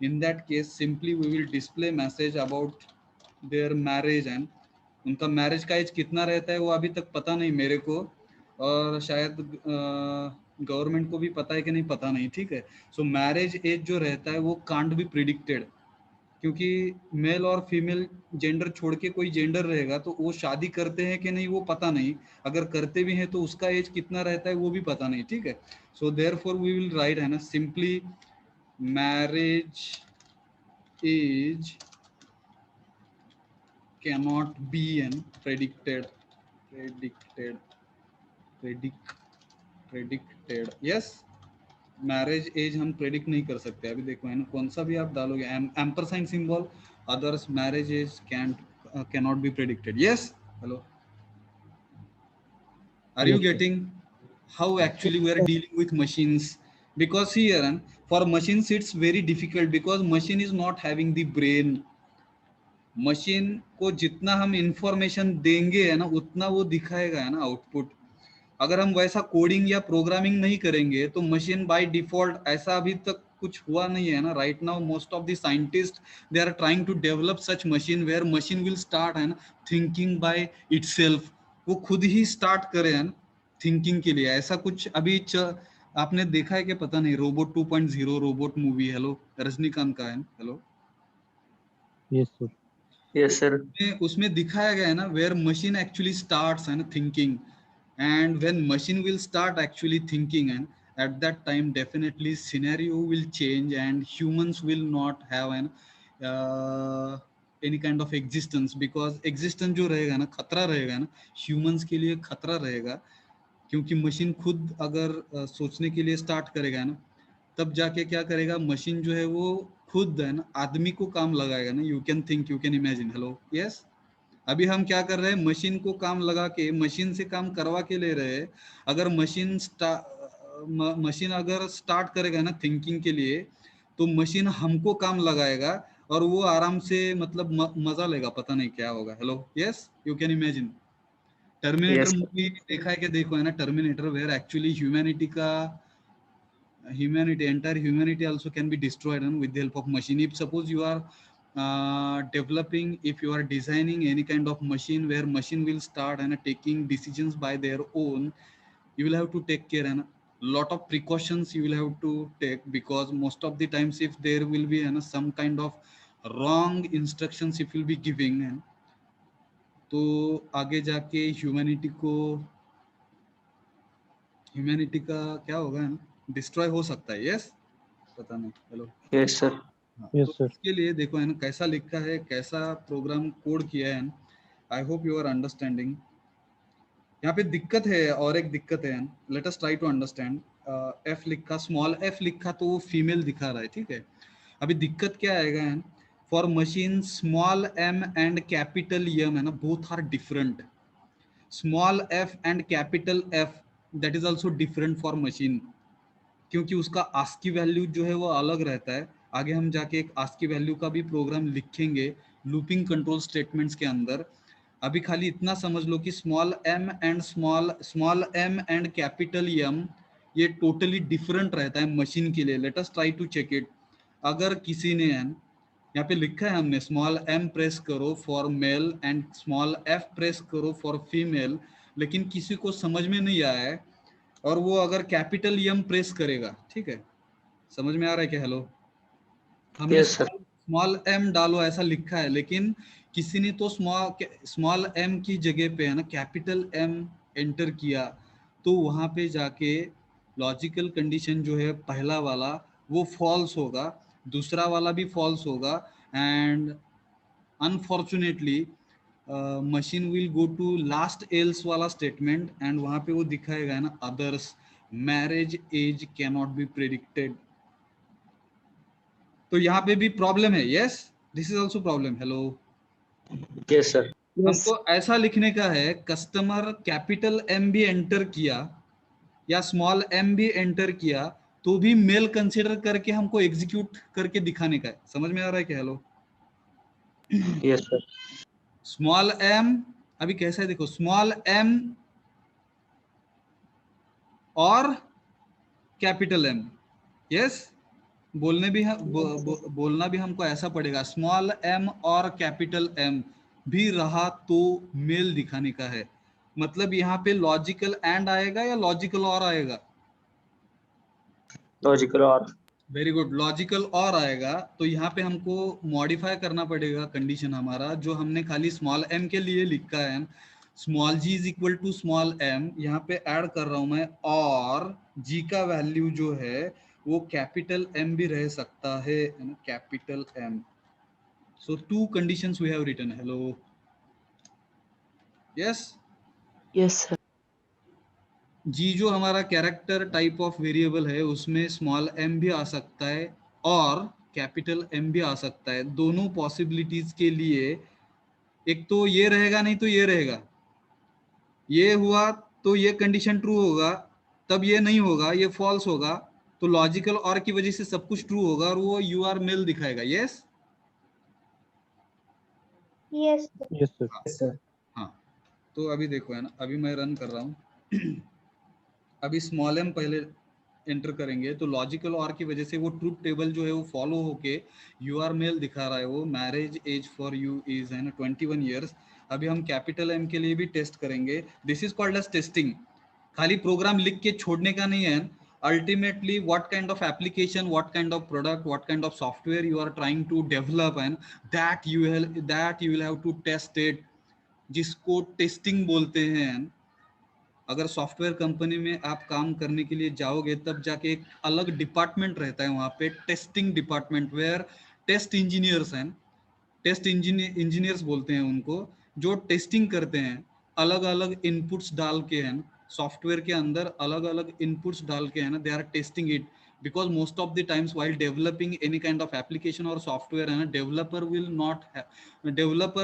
in that case simply we will display message about their marriage and, उनका मैरिज का एज कितना रहता है वो अभी तक पता नहीं मेरे को, और शायद गवर्नमेंट को भी पता है कि नहीं पता नहीं, ठीक है। सो मैरिज एज जो रहता है वो कांट बी प्रिडिक्टेड, क्योंकि मेल और फीमेल जेंडर छोड़ के कोई जेंडर रहेगा तो वो शादी करते हैं कि नहीं वो पता नहीं, अगर करते भी हैं तो उसका एज कितना रहता है वो भी पता नहीं, ठीक है। So therefore we will write है ना simply marriage age cannot be an predicted yes, marriage age हम प्रेडिक्ट नहीं कर सकते। अभी देखो है ना, कौन सा भी आप डालोगे ampersand symbol, others marriage age cannot be predicted. Yes? Hello? Are you Yes, sir. getting how actually we are dealing with machines? Because here for machines it's very difficult because machine is not having the brain. Machine को जितना हम information देंगे है ना उतना वो दिखाएगा है ना आउटपुट। अगर हम वैसा कोडिंग या प्रोग्रामिंग नहीं करेंगे तो मशीन बाय डिफॉल्ट, ऐसा अभी तक कुछ हुआ नहीं है ना. Right now most of the scientist they are trying to develop such machine where machine will start है ना थिंकिंग बाय इटसेल्फ. वो खुद ही स्टार्ट करे है ना थिंकिंग के लिए. ऐसा कुछ अभी आपने देखा है कि पता नहीं. Robot 2.0 robot movie, hello, Rajinikanth का है. Hello, Yes, sir. Yes, sir. उसमें दिखाया गया है ना वेयर मशीन एक्चुअली स्टार्ट्स है ना thinking. And when machine will start actually thinking and at that time definitely scenario will change and humans will not have an any kind of existence, because existence जो रहेगा ना खतरा रहेगा ना humans के लिए खतरा रहेगा. क्योंकि मशीन खुद अगर सोचने के लिए स्टार्ट करेगा ना तब जाके क्या करेगा, मशीन जो है वो खुद है ना आदमी को काम लगाएगा ना. You can think, you can imagine. Hello, yes. अभी हम क्या कर रहे हैं, मशीन को काम लगा के मशीन से काम करवा के ले रहे हैं. अगर मशीन अगर स्टार्ट करेगा ना थिंकिंग के लिए तो मशीन हमको काम लगाएगा और वो आराम से मतलब मजा लेगा. पता नहीं क्या होगा. Hello, yes, you can imagine. Terminator Yes, sir. Movie देखा है कि देखो है ना, Terminator where actually entire humanity also can be destroyed and with the help of machine. If suppose you are if you are designing any kind of machine where machine will start and taking decisions by their own, you will have to take care and lot of precautions you will have to take, because most of the times if there will be some kind of wrong instructions if you will be giving, तो आगे जाके humanity का क्या होगा ना, destroy हो सकता है. यस, पता नहीं. Hello, Yes, sir. हाँ, Yes, तो sir. इसके लिए देखो है ना कैसा लिखा है, कैसा प्रोग्राम कोड किया है. I hope you are understanding. यहाँ पे दिक्कत है, और एक दिक्कत है. Let us try to understand. F लिखा, स्मॉल एफ लिखा तो वो फीमेल दिखा रहा है. ठीक है, अभी दिक्कत क्या आएगा है, for machine small m and capital m है ना both are different. Small f and capital f that is also different for machine, क्योंकि उसका आस्की वैल्यू जो है वो अलग रहता है. आगे हम जाके एक आस्की वैल्यू का भी प्रोग्राम लिखेंगे लूपिंग कंट्रोल स्टेटमेंट्स के अंदर. अभी खाली इतना समझ लो कि small m and capital m ये टोटली डिफरेंट रहता है मशीन के लिए. Let us try to check it. अगर किसी ने यहाँ पे लिखा है हमने स्मॉल एम प्रेस करो for male and small f press करो फॉर फीमेल, लेकिन किसी को समझ में नहीं आया है और वो अगर कैपिटल एम प्रेस करेगा, ठीक है, समझ में आ रहा है क्या? हेलो, हमने Yes, sir. स्मॉल एम डालो ऐसा लिखा है, लेकिन किसी ने तो स्मॉल एम की जगह पे है ना कैपिटल एम एंटर किया, तो वहां पे जाके लॉजिकल कंडीशन जो है पहला वाला वो फॉल्स होगा, दूसरा वाला भी फॉल्स होगा. And unfortunately machine will go to last else वाला स्टेटमेंट एंड वहां पे वो दिखाएगा ना others marriage age can not be predicted. तो यहाँ पे भी प्रॉब्लम है. Yes, this is also problem. Hello, Yes, sir. हमको ऐसा लिखने का है कस्टमर कैपिटल एम भी एंटर किया या स्मॉल एम भी एंटर किया तो भी मेल कंसिडर करके हमको एग्जीक्यूट करके दिखाने का है. समझ में आ रहा है क्या? Hello, Yes, sir. Small M अभी कैसा है देखो, स्मॉल एम और कैपिटल एम. यस, बोलने भी बोलना भी हमको ऐसा पड़ेगा, स्मॉल एम और कैपिटल एम भी रहा तो मेल दिखाने का है. मतलब यहाँ पे लॉजिकल एंड आएगा या लॉजिकल और आएगा? Logical or. Very good, logical और आएगा. तो यहाँ पे हमको मॉडिफाई करना पड़ेगा कंडीशन हमारा जो हमने खाली स्मॉल एम के लिए लिखा है. Small G is equal to small M, यहाँ पे ऐड कर रहा हूं मैं, और जी का वैल्यू जो है वो कैपिटल एम भी रह सकता है, capital M. So two conditions we have written. Hello, yes. Yes, sir. G जो हमारा कैरेक्टर टाइप ऑफ वेरिएबल है उसमें स्मॉल एम भी आ सकता है और कैपिटल एम भी आ सकता है. दोनों पॉसिबिलिटीज के लिए एक तो ये रहेगा नहीं तो ये रहेगा. ये हुआ तो ये कंडीशन ट्रू होगा, तब ये नहीं होगा, ये फॉल्स होगा. तो लॉजिकल और की वजह से सब कुछ ट्रू होगा और वो यू आर मेल दिखाएगा. Yes, Yes, sir. Yes, sir. हाँ. तो अभी देखो है ना, अभी मैं रन कर रहा हूँ. अभी स्मॉल एम पहले एंटर करेंगे तो लॉजिकल और की वजह से वो ट्रूथ टेबल जो है वो फॉलो होके यू आर मेल दिखा रहा है, वो marriage age for you is है ना 21 ईयर्स। अभी हम कैपिटल एम के लिए भी टेस्ट करेंगे, this is called age testing. खाली प्रोग्राम लिख के छोड़ने का नहीं है, ultimately what kind of application, what kind of product, what kind of software you are trying to develop and that you will have to test it, जिसको testing बोलते हैं। अगर सॉफ्टवेयर कंपनी में आप काम करने के लिए जाओगे तब जाके एक अलग डिपार्टमेंट रहता है वहाँ पे, testing department, where test engineers हैं, टेस्ट इंजीनियर्स बोलते हैं उनको, जो टेस्टिंग करते हैं अलग अलग इनपुट्स डाल के हैं सॉफ्टवेयर के अंदर, अलग अलग इनपुट्स डाल के है ना, they are testing it. Because most of the times while developing any kind of application और सॉफ्टवेयर है ना, developer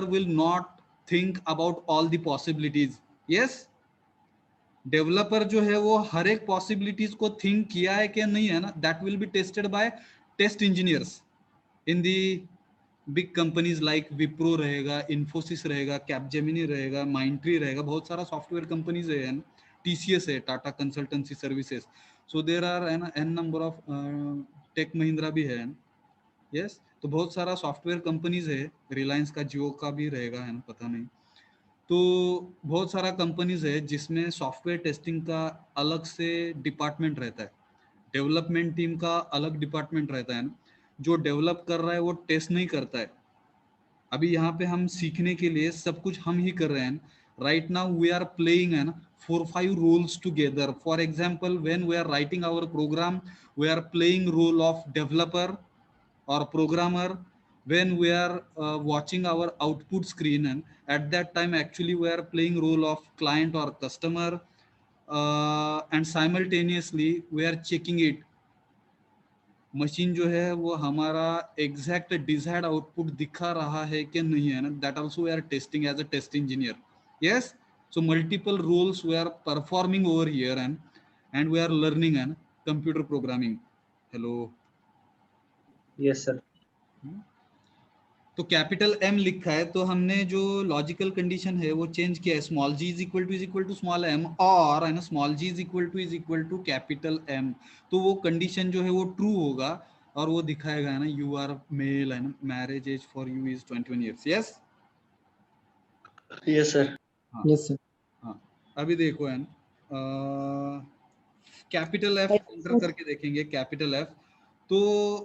will not think about all the possibilities. Yes, developer जो है वो हर एक पॉसिबिलिटीज को थिंक किया है कि नहीं है ना, that will be tested by test engineers in the big companies like Wipro रहेगा, इन्फोसिस रहेगा, कैपजेमिनी रहेगा, माइंडट्री रहेगा, बहुत सारा सॉफ्टवेयर कंपनीज है, टीसीएस है, Tata consultancy services, so there are है ना an number of, tech Mahindra भी है। यस, तो बहुत सारा सॉफ्टवेयर कंपनीज है, रिलायंस का, जियो का भी रहेगा है ना, पता नहीं। तो बहुत सारा कंपनीज है जिसमें सॉफ्टवेयर टेस्टिंग का अलग से डिपार्टमेंट रहता है, डेवलपमेंट टीम का अलग डिपार्टमेंट रहता है ना, जो डेवलप कर रहा है वो टेस्ट नहीं करता है। अभी यहाँ पे हम सीखने के लिए सब कुछ हम ही कर रहे हैं। Right now we are playing an 4-5 roles together. For example when we are writing our program, we are playing role of developer or programmer. When we are watching our output screen, and at that time actually we are playing role of client or customer, and simultaneously we are checking it, machine जो है वो हमारा exact desired output दिखा रहा है कि नहीं है ना, that also we are testing as a test engineer. Yes, so multiple roles we are performing over here and we are learning and computer programming. Hello, Yes, sir. तो capital M लिखा है तो हमने जो लॉजिकल कंडीशन है वो change किया है, small G is equal to small M, और है ना small G is equal to capital M. तो वो कंडीशन जो है वो ट्रू होगा और वो दिखाएगा है ना यू आर मेल, है ना marriage age for you is 21 years. Yes, Yes, sir. Yes, sir. हाँ, अभी देखो है कैपिटल एफ एंटर करके देखेंगे, कैपिटल एफ, तो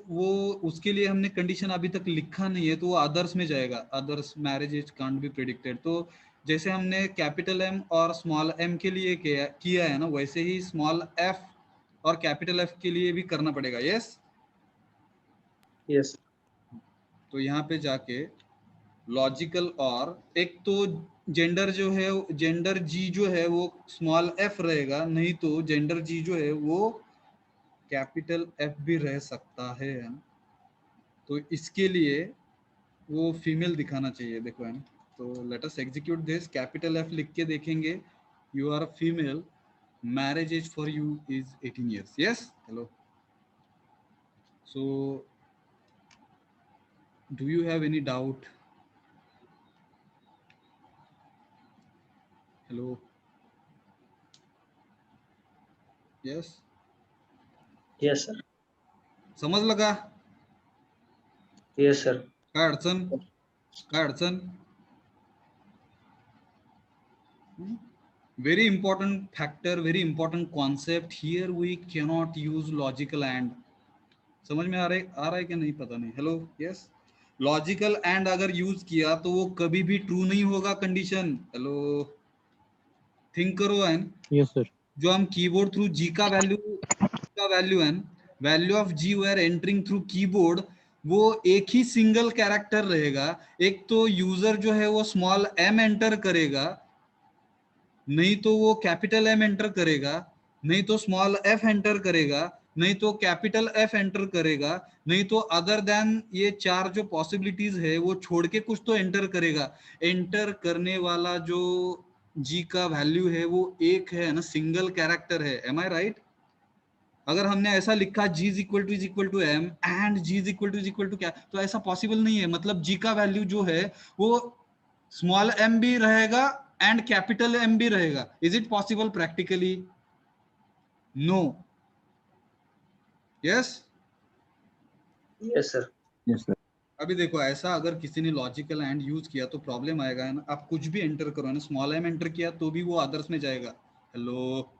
वो उसके लिए हमने कंडीशन अभी तक लिखा नहीं है तो वो अदर्स में जाएगा, others marriage age can't be predicted. तो जैसे हमने कैपिटल एम और स्मॉल एम के लिए किया है ना, वैसे ही स्मॉल एफ और कैपिटल एफ के लिए भी करना पड़ेगा। Yes, Yes. तो यहाँ पे जाके लॉजिकल, और एक तो जेंडर जो है, जेंडर जी जो है वो स्मॉल एफ रहेगा, नहीं तो जेंडर जी जो है वो कैपिटल एफ भी रह सकता है। तो इसके लिए वो फीमेल दिखाना चाहिए, देखो है ना। तो let us execute this, capital F लिख के देखेंगे, you are female, marriage age for you is 18 years. Yes, hello, so do you have any doubt? Hello, yes, Yes, sir. समज लगा? Yes, sir. काय अडचण, काय अडचण? Very important factor, very important concept here, we cannot use logical and। समझ में आ रहा है कि नहीं पता नहीं। हेलो, यस, लॉजिकल एंड अगर यूज किया तो वो कभी भी ट्रू नहीं होगा कंडीशन। हेलो, थिंक करो एंड, Yes, sir. जो हम कीबोर्ड थ्रू जी का value and value of G we are entering through keyboard, वो एक ही सिंगल कैरेक्टर रहेगा। एक तो यूजर जो है वो स्मॉल एम एंटर करेगा, नहीं तो वो कैपिटल एम एंटर करेगा, नहीं तो स्मॉल एफ एंटर करेगा, नहीं तो कैपिटल एफ एंटर करेगा, नहीं तो अदर देन ये चार जो पॉसिबिलिटीज है वो छोड़ के कुछ तो एंटर करेगा। एंटर करने वाला जो जी का वैल्यू है वो एक है ना, सिंगल कैरेक्टर है। Am I right? अगर हमने ऐसा लिखा G is equal to M and G is equal to क्या, तो ऐसा पॉसिबल नहीं है। मतलब जी का वैल्यू जो है वो स्मॉल एम भी रहेगा एंड कैपिटल एम भी रहेगा। Is it possible practically? No, yes. Yes, sir. Yes, sir. अभी देखो, ऐसा अगर किसी ने लॉजिकल एंड यूज किया तो प्रॉब्लम आएगा, है ना। आप कुछ भी एंटर करो, है ना, स्मॉल एम एंटर किया तो भी वो अदर्स में जाएगा। हेलो,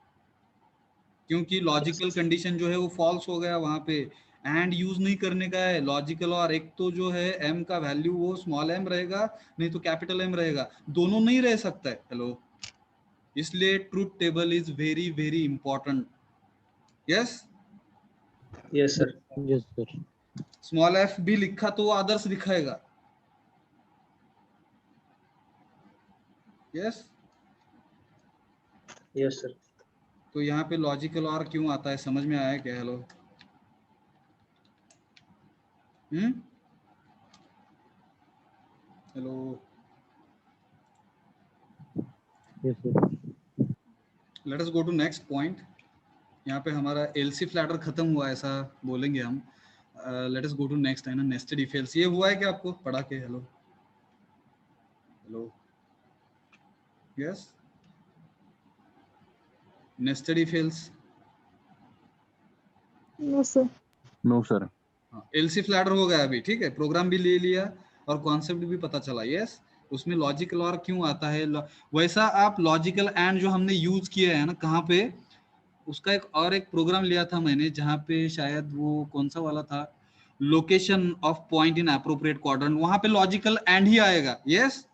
क्योंकि लॉजिकल कंडीशन जो है वो फॉल्स हो गया वहां पे, एंड यूज नहीं करने का है लॉजिकल। और एक तो जो है एम का वैल्यू वो स्मॉल एम रहेगा, नहीं तो कैपिटल एम रहेगा, दोनों नहीं रह सकता है। हेलो, इसलिए truth table is very very important. Yes, Yes, sir. Yes, sir. Small F भी लिखा तो वो अदर्स दिखाएगा। Yes, Yes, sir. तो यहाँ पे लॉजिकल और क्यों आता है, समझ में आया क्या? Hello, hello, Yes, sir. Let us go to next point. यहाँ पे हमारा एलसी फ्लैटर खत्म हुआ, ऐसा बोलेंगे हम। Let us go to next, है ना, नेस्टेड इफ एल्स। ये हुआ है क्या आपको पढ़ा के? Hello, hello, yes, nested if else. No, sir. No, sir. LC flatter हो गया अभी, ठीक है, प्रोग्राम भी ले लिया और कॉन्सेप्ट भी पता चला। यस, उसमें लॉजिकल और क्यों आता है। वैसा आप लॉजिकल एंड जो हमने यूज किया है ना, कहाँ पे, उसका एक प्रोग्राम लिया था मैंने, जहाँ पे शायद वो कौन सा वाला था, location of point in appropriate quadrant, वहां पे लॉजिकल एंड ही आएगा। यस,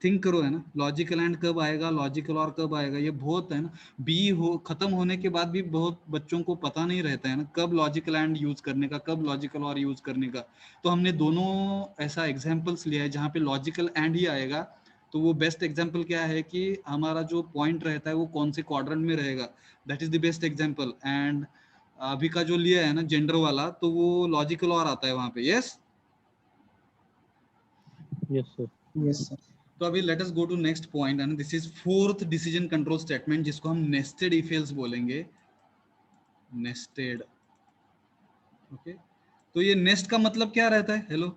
थिंक करो, है ना, लॉजिकल एंड कब आएगा, लॉजिकल और कब आएगा, ये बहुत, है ना, बी हो खत्म होने के बाद भी बहुत बच्चों को पता नहीं रहता है ना, कब लॉजिकल एंड यूज करने का, कब लॉजिकल और यूज करने का। तो हमने दोनों ऐसा एग्जांपल्स लिया है जहाँ पे लॉजिकल एंड ही आएगा। तो वो बेस्ट एग्जांपल क्या है कि हमारा जो पॉइंट रहता है वो कौन से क्वाड्रेंट में रहेगा, that is the best example. And अभी का जो लिया है ना जेंडर वाला, तो वो लॉजिकल और आता है वहां पे। Yes, Yes, sir. Yes, sir. तो अभी let us go to next point, and this is fourth decision control statement, जिसको हम नेस्टेड इफ एल्स बोलेंगे। Nested, okay. तो ये नेस्ट का मतलब क्या रहता है? हेलो,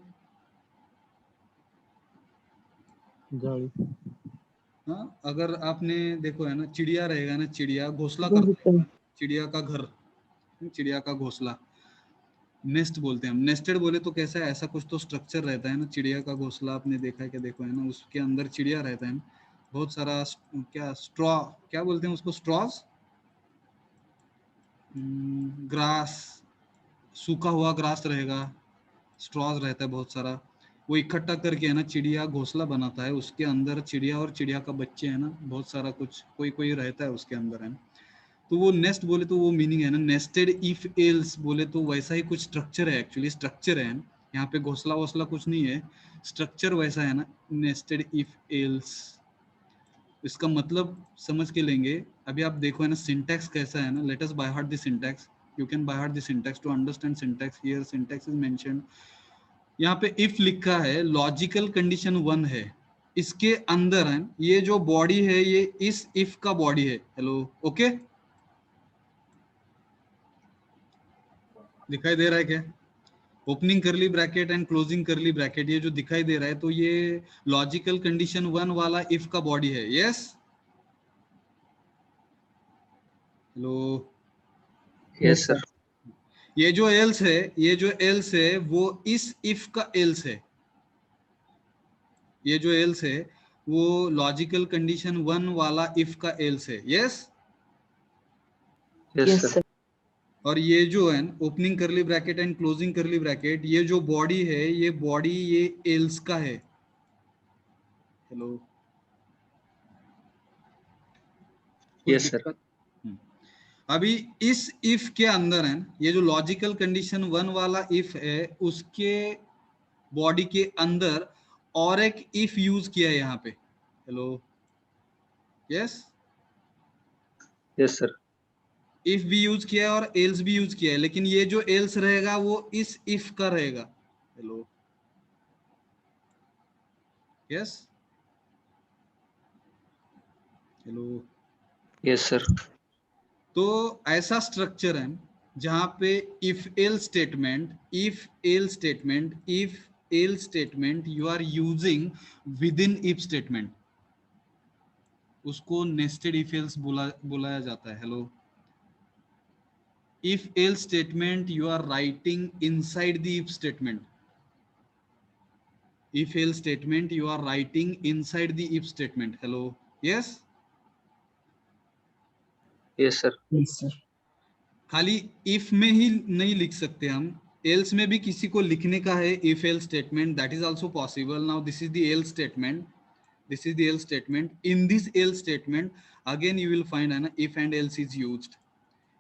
जाली. हाँ, अगर आपने देखो, है ना, चिड़िया रहेगा ना, चिड़िया घोंसला करता है, चिड़िया का घर, चिड़िया का घोंसला, नेस्ट बोलते हैं हम। नेस्टेड बोले तो कैसा है, ऐसा कुछ तो स्ट्रक्चर रहता है ना। चिड़िया का घोंसला आपने देखा है क्या? देखो, है ना, उसके अंदर चिड़िया रहता है ना, बहुत सारा क्या स्ट्रॉ, क्या बोलते हैं उसको, स्ट्रॉज, ग्रास, सूखा हुआ ग्रास रहेगा, स्ट्रॉज रहता है बहुत सारा, वो इकट्ठा करके, है ना, चिड़िया घोंसला बनाता है। उसके अंदर चिड़िया और चिड़िया का बच्चे, है ना, बहुत सारा कुछ कोई कोई रहता है उसके अंदर, है ना। तो वो नेस्ट बोले तो वो मीनिंग है ना। नेस्टेड इफ एल्स बोले तो वैसा ही कुछ स्ट्रक्चर है, एक्चुअली स्ट्रक्चर है। यहाँ पे घोंसला वोसला कुछ नहीं है, स्ट्रक्चर वैसा है ना, नेस्टेड इफ एल्स। इसका मतलब समझ के लेंगे। अभी आप देखो, है ना, सिंटैक्स कैसा है ना। Let us by heart the syntax, you can by heart the syntax to understand syntax. Here syntax is mentioned. यहाँ पे इफ लिखा है, लॉजिकल कंडीशन 1 है, इसके अंदर है ये जो बॉडी है, ये इस इफ का बॉडी है। हेलो, ओके, दिखाई दे रहा है क्या? ओपनिंग करली ब्रैकेट एंड क्लोजिंग करली ब्रैकेट, ये जो दिखाई दे रहा है, तो ये लॉजिकल कंडीशन 1 वाला इफ का बॉडी है। Yes, hello, Yes, sir. ये जो एल्स है, ये जो एल्स है वो इस इफ का एल्स है। ये जो एल्स है वो लॉजिकल कंडीशन 1 वाला इफ का एल्स है। Yes, Yes, sir. और ये जो है ओपनिंग करली ब्रैकेट एंड क्लोजिंग करली ब्रैकेट, ये जो बॉडी है, ये बॉडी ये एल्स का है। हेलो, कुछ Yes, sir. दिक्कत? अभी इस इफ के अंदर है, ये जो लॉजिकल कंडीशन 1 वाला इफ है, उसके बॉडी के अंदर और एक इफ यूज किया है यहाँ पे। Hello, yes, Yes, sir. If भी यूज किया है और एल्स भी यूज किया है, लेकिन ये जो एल्स रहेगा वो इस इफ का रहेगा। Hello, yes, hello. Yes, sir. तो ऐसा स्ट्रक्चर है जहां पे if else statement, if else statement, if else statement you are using within if statement, उसको नेस्टेड इफ एल्स बुलाया जाता है। Hello, if else statement you are writing inside the if statement. If else statement you are writing inside the if statement. Hello, yes. Yes, sir. Yes, sir. खाली if में ही नहीं लिख सकते हम, else में भी किसी को लिखने का है if else statement, that is also possible. Now this is the else statement. This is the else statement. In this else statement, again you will find an if and else is used.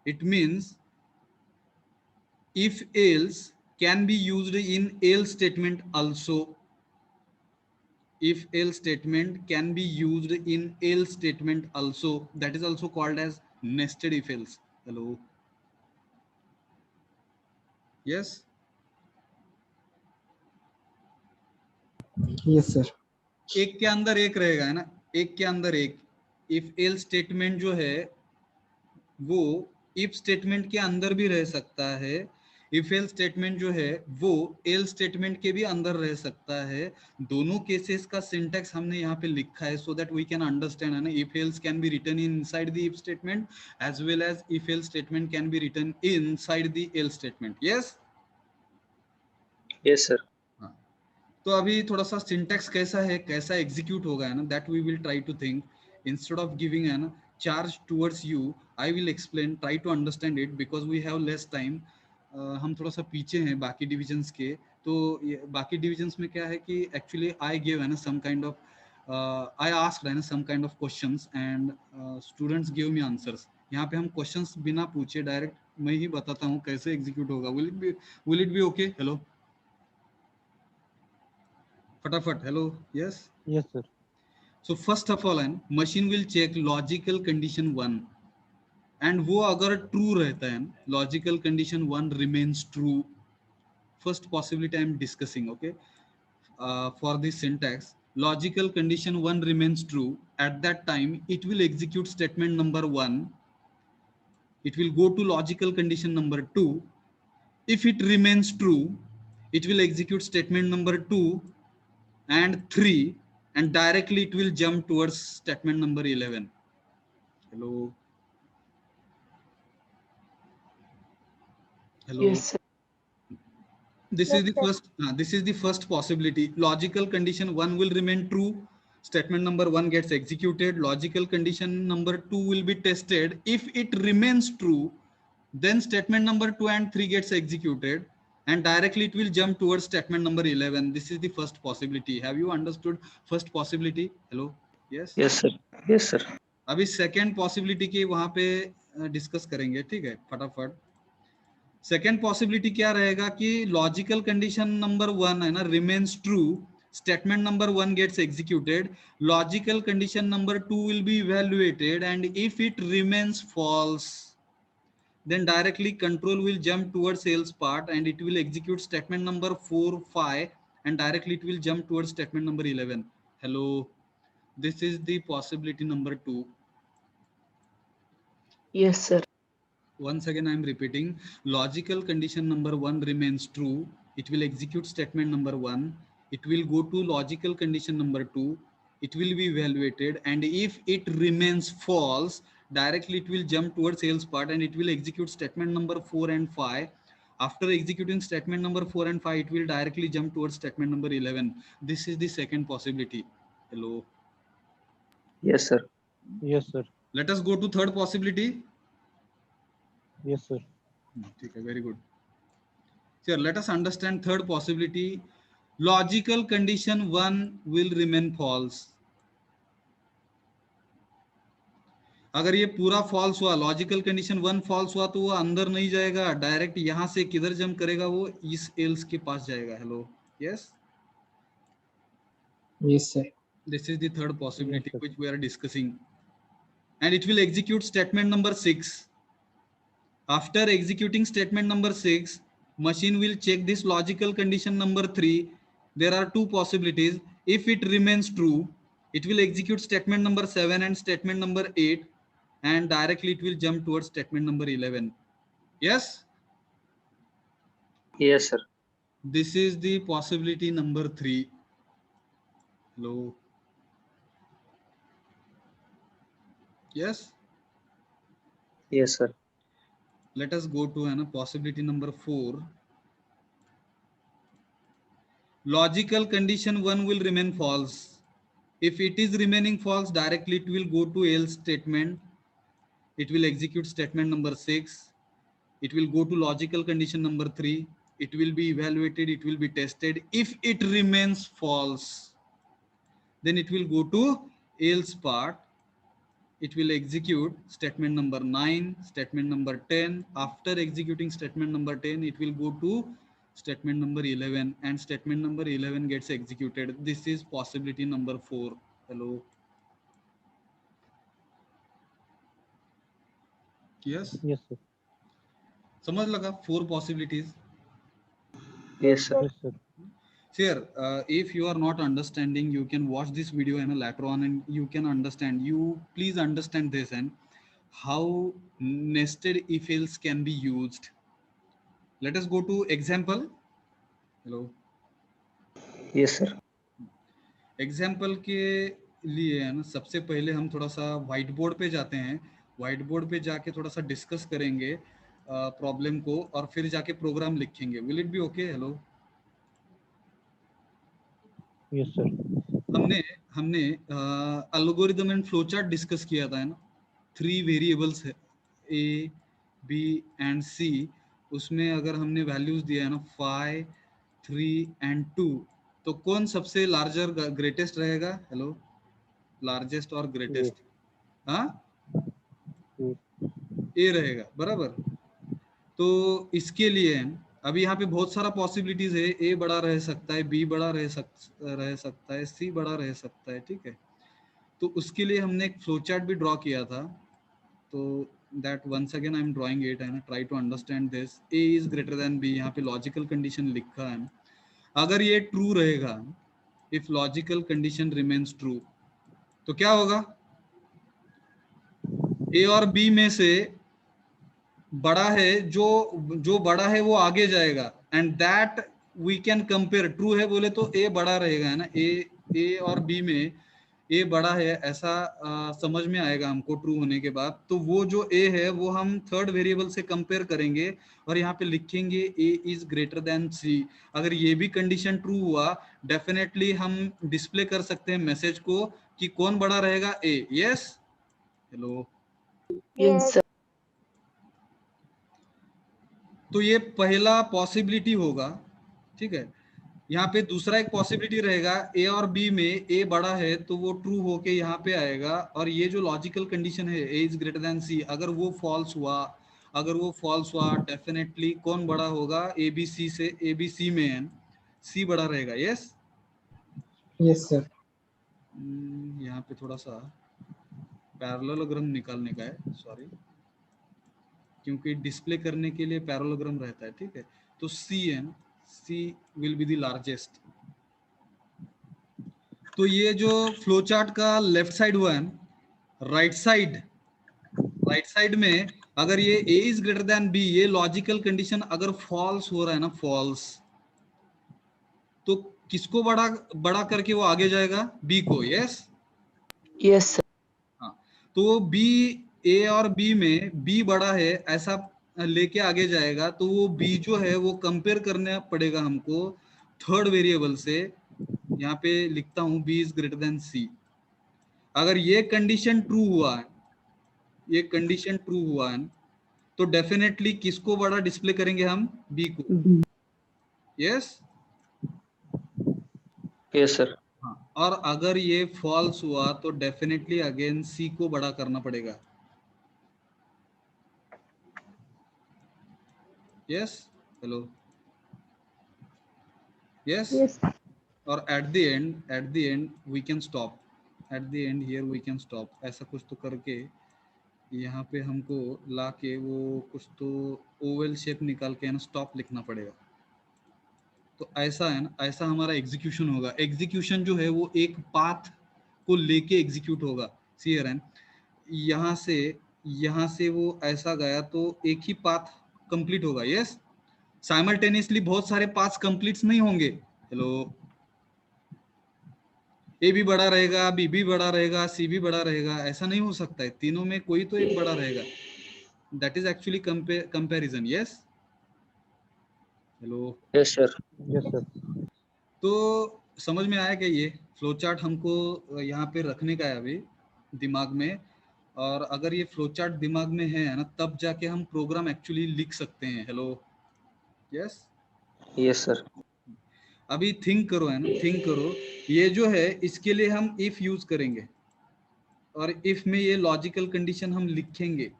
It means if else can be used in else statement also. If else statement can be used in else statement also. That is also called as nested if else. Hello. Yes. Yes, sir. एक के अंदर एक रहेगा है ना, एक के अंदर एक. इफ एल स्टेटमेंट जो है वो इफ स्टेटमेंट के अंदर भी रह सकता है. इफ एल स्टेटमेंट जो है वो एल स्टेटमेंट के भी अंदर रह सकता है. दोनों केसेस का सिंटैक्स हमने यहाँ पे लिखा है so that we can understand है ना. If else can be written inside the if statement as well as if else statement can be written inside the else statement. Yes. Yes, sir. तो अभी थोड़ा सा syntax कैसा है, कैसा execute होगा है ना, that we will try to think. Instead of giving है ना charge towards you, I will explain, try to understand it because we have less time. हम थोड़ा सा पीछे हैं बाकी डिविजन्स के. तो बाकी डिविजन्स में क्या है कि एक्चुअली आई गिव है ना some kind of I asked है ना some kind of questions and students give me answers. यहाँ पे हम क्वेश्चंस बिना पूछे डायरेक्ट मैं ही बताता हूँ कैसे एग्जीक्यूट होगा. Will it be okay? Hello फटाफट. Hello. Yes. Yes, sir. So first of all, machine will check logical condition 1 and वो अगर true रहता है, logical condition 1 remains true. First possibility I am discussing, okay? For this syntax, logical condition 1 remains true. At that time, it will execute statement number 1. It will go to logical condition number 2. If it remains true, it will execute statement number 2 and 3, and directly it will jump towards statement number 11. Hello. Hello. Yes, sir. This Yes, is the sir. first. This is the first possibility. Logical condition 1 will remain true. Statement number 1 gets executed. Logical condition number 2 will be tested. If it remains true, then statement number 2 and 3 gets executed, and directly it will jump towards statement number 11. This is the first possibility. Have you understood first possibility? Hello. Yes. Yes, sir. Yes, sir. अभी second possibility की वहां पे discuss करेंगे. ठीक है, फटाफट. Second possibility क्या रहेगा कि लॉजिकल कंडीशन नंबर 1 है ना remains true. Statement number 1 gets executed. Logical condition number 2 will be evaluated and if it remains false, then directly control will jump towards else part and it will execute statement number 4, 5, and directly it will jump towards statement number 11. Hello. This is the possibility number 2. Yes, sir. Once again I am repeating, logical condition number 1 remains true. It will execute statement number 1. It will go to logical condition number 2. It will be evaluated, and if it remains false, directly it will jump towards else part and it will execute statement number 4 and 5. After executing statement number 4 and 5, it will directly jump towards statement number 11. This is the second possibility. Hello. Yes, sir. Yes, sir. Let us go to third possibility. Yes, sir. Okay, very good. Here, let us understand third possibility. Logical condition 1 will remain false. अगर ये पूरा false हुआ, logical condition 1 false हुआ, तो वो अंदर नहीं जाएगा, डायरेक्ट यहां से किधर जंप करेगा, वो इस एल्स के पास जाएगा. Hello. Yes. Yes, sir. This is the third possibility Yes, sir. which we are discussing, and it will execute statement number 6. After executing statement number 6, machine will check this logical condition number 3. There are two possibilities. If it remains true, it will execute statement number 7 and statement number 8, and directly it will jump towards statement number 11. Yes. Yes, sir. This is the possibility number 3. Hello. Yes. Yes, sir. let us go to है ना possibility number 4. Logical condition 1 will remain false. If it is remaining false, directly it will go to else statement. It will execute statement number 6. It will go to logical condition number 3. It will be evaluated, it will be tested. If it remains false, then it will go to else part. It will execute statement number 9, statement number 10. After executing statement number 10, it will go to statement number 11, and statement number 11 gets executed. This is possibility number 4. Hello. Yes. Yes, sir. समझ लगा 4 possibilities. Yes, sir. Yes, sir. Here, if you are not understanding, you can watch this video and later on, and you can understand. You please understand this and how nested if else can be used. Let us go to example. Hello. Yes, sir. Example के लिए है ना, सबसे पहले हम थोड़ा सा white board पे जाते हैं. व्हाइट बोर्ड पे जाके थोड़ा सा डिस्कस करेंगे प्रॉब्लम को, और फिर जाके प्रोग्राम लिखेंगे. Will it be okay? Hello. Yes, sir. हमने एल्गोरिदम एंड फ्लोचार्ट डिस्कस किया था, है ना. 3 वेरिएबल्स है, ए, बी एंड सी. उसमें अगर हमने वैल्यूज दिया है ना 5, 3 एंड 2, तो कौन सबसे लार्जर ग्रेटेस्ट रहेगा? हेलो. लार्जेस्ट और ग्रेटेस्ट? हाँ, ए रहेगा. बराबर. तो इसके लिए अभी यहाँ पे बहुत सारा पॉसिबिलिटीज है. ए बड़ा रह सकता है, बी बड़ा रह सकता है, सी बड़ा रह सकता है. ठीक है. तो उसके लिए हमने एक फ्लो चार्ट भी ड्रॉ किया था. तो that once again I am drawing it, है ना. Try to understand this. A is greater than B, यहाँ पे लॉजिकल कंडीशन लिखा है. अगर ये ट्रू रहेगा, if logical condition remains true, तो क्या होगा? ए और बी में से बड़ा है, जो बड़ा है वो आगे जाएगा, and that we can compare. True है बोले तो ए बड़ा रहेगा, है ना. ए और बी में ए बड़ा है, ऐसा समझ में आएगा हमको ट्रू होने के बाद. तो वो जो ए है वो हम थर्ड वेरिएबल से कंपेयर करेंगे और यहाँ पे लिखेंगे ए इज ग्रेटर देन सी. अगर ये भी कंडीशन ट्रू हुआ, डेफिनेटली हम डिस्प्ले कर सकते हैं मैसेज को कि कौन बड़ा रहेगा, ए. यस. हेलो. Yes. तो ये पहला पॉसिबिलिटी होगा. ठीक है. यहाँ पे दूसरा एक पॉसिबिलिटी रहेगा, ए और बी में ए बड़ा है तो वो ट्रू होके यहाँ पे आएगा. और ये जो लॉजिकल कंडीशन है ए इज ग्रेटर देन सी, अगर वो फॉल्स हुआ, डेफिनेटली कौन बड़ा होगा? ए बी सी से. ए बी सी में सी बड़ा रहेगा. यस. Yes, sir. यहाँ पे थोड़ा सा पैरेललोग्राम निकालने का है, सॉरी, क्योंकि डिस्प्ले करने के लिए पैरेललोग्राम रहता है. ठीक है. तो सी विल बी द लार्जेस्ट. तो ये जो फ्लो चार्ट का लेफ्ट साइड हुआ है, राइट साइड में अगर ये ए इज ग्रेटर देन बी, ये लॉजिकल कंडीशन अगर फॉल्स हो रहा है ना, फॉल्स, तो किसको बड़ा करके वो आगे जाएगा? बी को. यस. Yes, sir. हाँ. तो बी, ए और बी में बी बड़ा है ऐसा लेके आगे जाएगा. तो वो बी जो है वो कंपेयर करना पड़ेगा हमको थर्ड वेरिएबल से. यहाँ पे लिखता हूँ बी इज ग्रेटर देन सी. अगर ये कंडीशन ट्रू हुआ है, तो डेफिनेटली किसको बड़ा डिस्प्ले करेंगे हम? बी को. यस. Yes, sir. हाँ. और अगर ये फॉल्स हुआ तो डेफिनेटली अगेन सी को बड़ा करना पड़ेगा. यस. हेलो. यस. Yes. और at the end we can stop. At the end here we can stop. ऐसा कुछ तो करके यहाँ पे हमको ला के वो कुछ तो ओवल शेप निकाल के ना स्टॉप लिखना पड़ेगा. तो ऐसा है ना, ऐसा हमारा एग्जीक्यूशन होगा. एग्जीक्यूशन जो है वो एक पाथ को लेके एग्जीक्यूट होगा. सी हियर एंड यहाँ से वो ऐसा गया तो एक ही पाथ कंप्लीट होगा. यस. साइमल्टेनियसली बहुत सारे पाथ्स कंप्लीट नहीं होंगे. हेलो. ए भी बड़ा रहेगा, बी भी बड़ा रहेगा, सी भी बड़ा रहेगा, ऐसा नहीं हो सकता है. तीनों में कोई तो एक बड़ा रहेगा. That is actually comparison. Yes. Hello. Yes, sir. Yes, sir. तो समझ में आया क्या? ये फ्लो चार्ट हमको यहाँ पे रखने का है अभी दिमाग में, और अगर ये फ्लो चार्ट दिमाग में है ना, तब जाके हम प्रोग्राम एक्चुअली लिख सकते हैं. हेलो. यस. Yes, sir. अभी थिंक करो, है ना, थिंक करो. ये जो है इसके लिए हम इफ यूज करेंगे, और इफ में ये लॉजिकल कंडीशन हम लिखेंगे.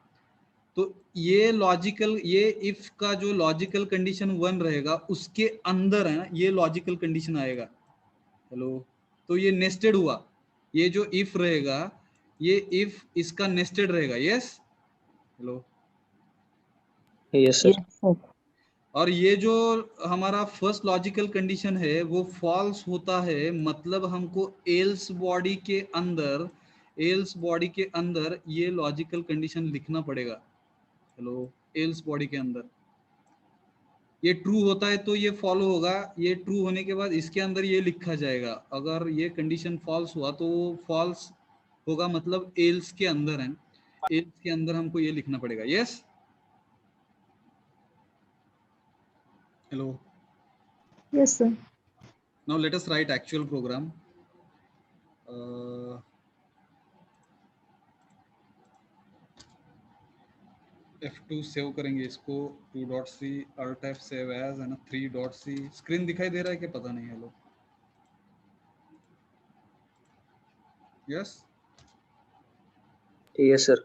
तो ये लॉजिकल, ये इफ का जो लॉजिकल कंडीशन 1 रहेगा उसके अंदर है ना ये लॉजिकल कंडीशन आएगा. हेलो. तो ये नेस्टेड हुआ. ये जो इफ रहेगा, ये इफ इसका नेस्टेड रहेगा. यस. हेलो. Yes, sir. और ये जो हमारा फर्स्ट लॉजिकल कंडीशन है वो फॉल्स होता है, मतलब हमको एल्स बॉडी के अंदर, एल्स बॉडी के अंदर ये लॉजिकल कंडीशन लिखना पड़ेगा. हेलो. एल्स बॉडी के अंदर ये ट्रू होता है तो ये फॉलो होगा. ये ट्रू होने के बाद इसके अंदर ये लिखा जाएगा. अगर ये कंडीशन फॉल्स हुआ तो वो फॉल्स होगा, मतलब एल्स के अंदर है. एल्स के अंदर हमको ये लिखना पड़ेगा. Yes. Hello. Yes, sir. Now let us write actual program. F2 save करेंगे इसको. 2.c alt F save as, है ना. 3.c स्क्रीन दिखाई दे रहा है कि पता नहीं. हेलो. यस. Yes, sir.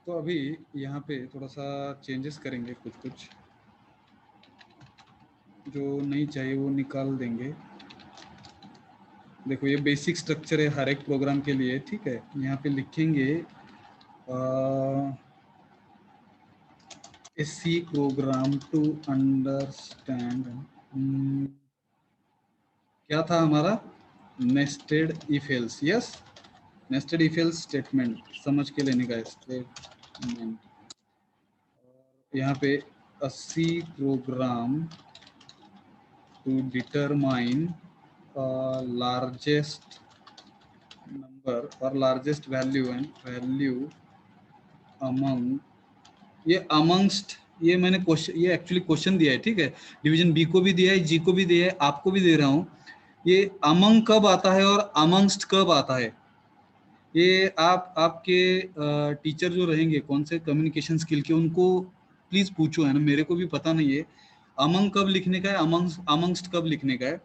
तो अभी यहाँ पे थोड़ा सा चेंजेस करेंगे, कुछ जो नहीं चाहिए वो निकाल देंगे. देखो ये बेसिक स्ट्रक्चर है हर एक प्रोग्राम के लिए, ठीक है. यहाँ पे लिखेंगे a C program to understand. क्या था हमारा? Nested if else. Yes. Nested if else statement समझ के लेने का स्टेटमेंट. यहाँ पे a C program to determine largest number or largest value and value among. ये अमंगस्ट, ये मैंने क्वेश्चन, ये एक्चुअली क्वेश्चन दिया है, ठीक है. डिवीजन बी को भी दिया है, जी को भी दिया है, आपको भी दे रहा हूँ. ये अमंग कब आता है और अमंगस्ट कब आता है, ये आप आपके टीचर जो रहेंगे कौन से कम्युनिकेशन स्किल के, उनको प्लीज पूछो, है ना. मेरे को भी पता नहीं है अमंग कब लिखने का है, अमंगस्ट कब लिखने का है.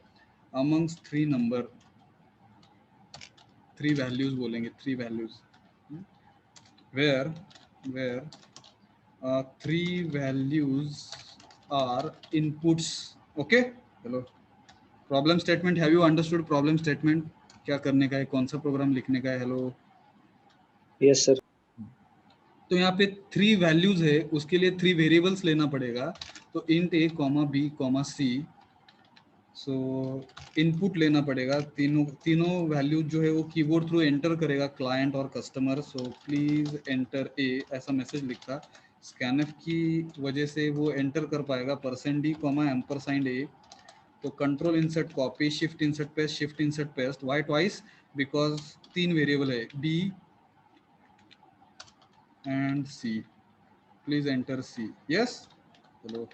अमंगस्ट 3 नंबर, 3 वैल्यूज बोलेंगे, 3 values. Where 3 values are inputs. Okay. चलो. Problem statement. Have you understood problem statement? क्या करने का है, कौन सा प्रोग्राम लिखने का है. हेलो. Yes, sir. तो यहाँ पे 3 वैल्यूज है, उसके लिए 3 वेरिएबल्स लेना पड़ेगा. तो int a, b, c. So input लेना पड़ेगा. तीनों वैल्यूज जो है वो कीबोर्ड थ्रू एंटर करेगा क्लाइंट और customer. So please enter a, ऐसा मैसेज लिखा. स्कैनफ की वजह से वो एंटर कर पाएगा %d, एम्परसाइंड ए. तो control insert copy, shift insert paste, shift insert paste. Why twice? Because 3 variable है, B and C. Please enter C. Yes. चलो.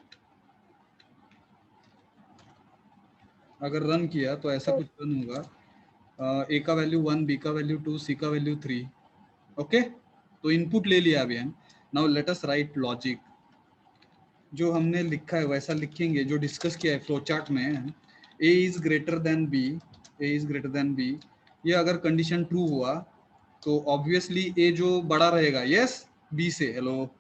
अगर रन किया तो ऐसा कुछ रन होगा. ए का वैल्यू 1, बी का वैल्यू 2, सी का वैल्यू 3. ओके. तो इनपुट ले लिया अभी हम. Now let us right logic. जो हमने लिखा है वैसा लिखेंगे, जो डिस्कस किया है फ्लो चार्ट में. A is greater than B, A is greater than B. ये अगर कंडीशन ट्रू हुआ तो ऑब्वियसली ए जो बड़ा रहेगा, यस, बी से. Hello.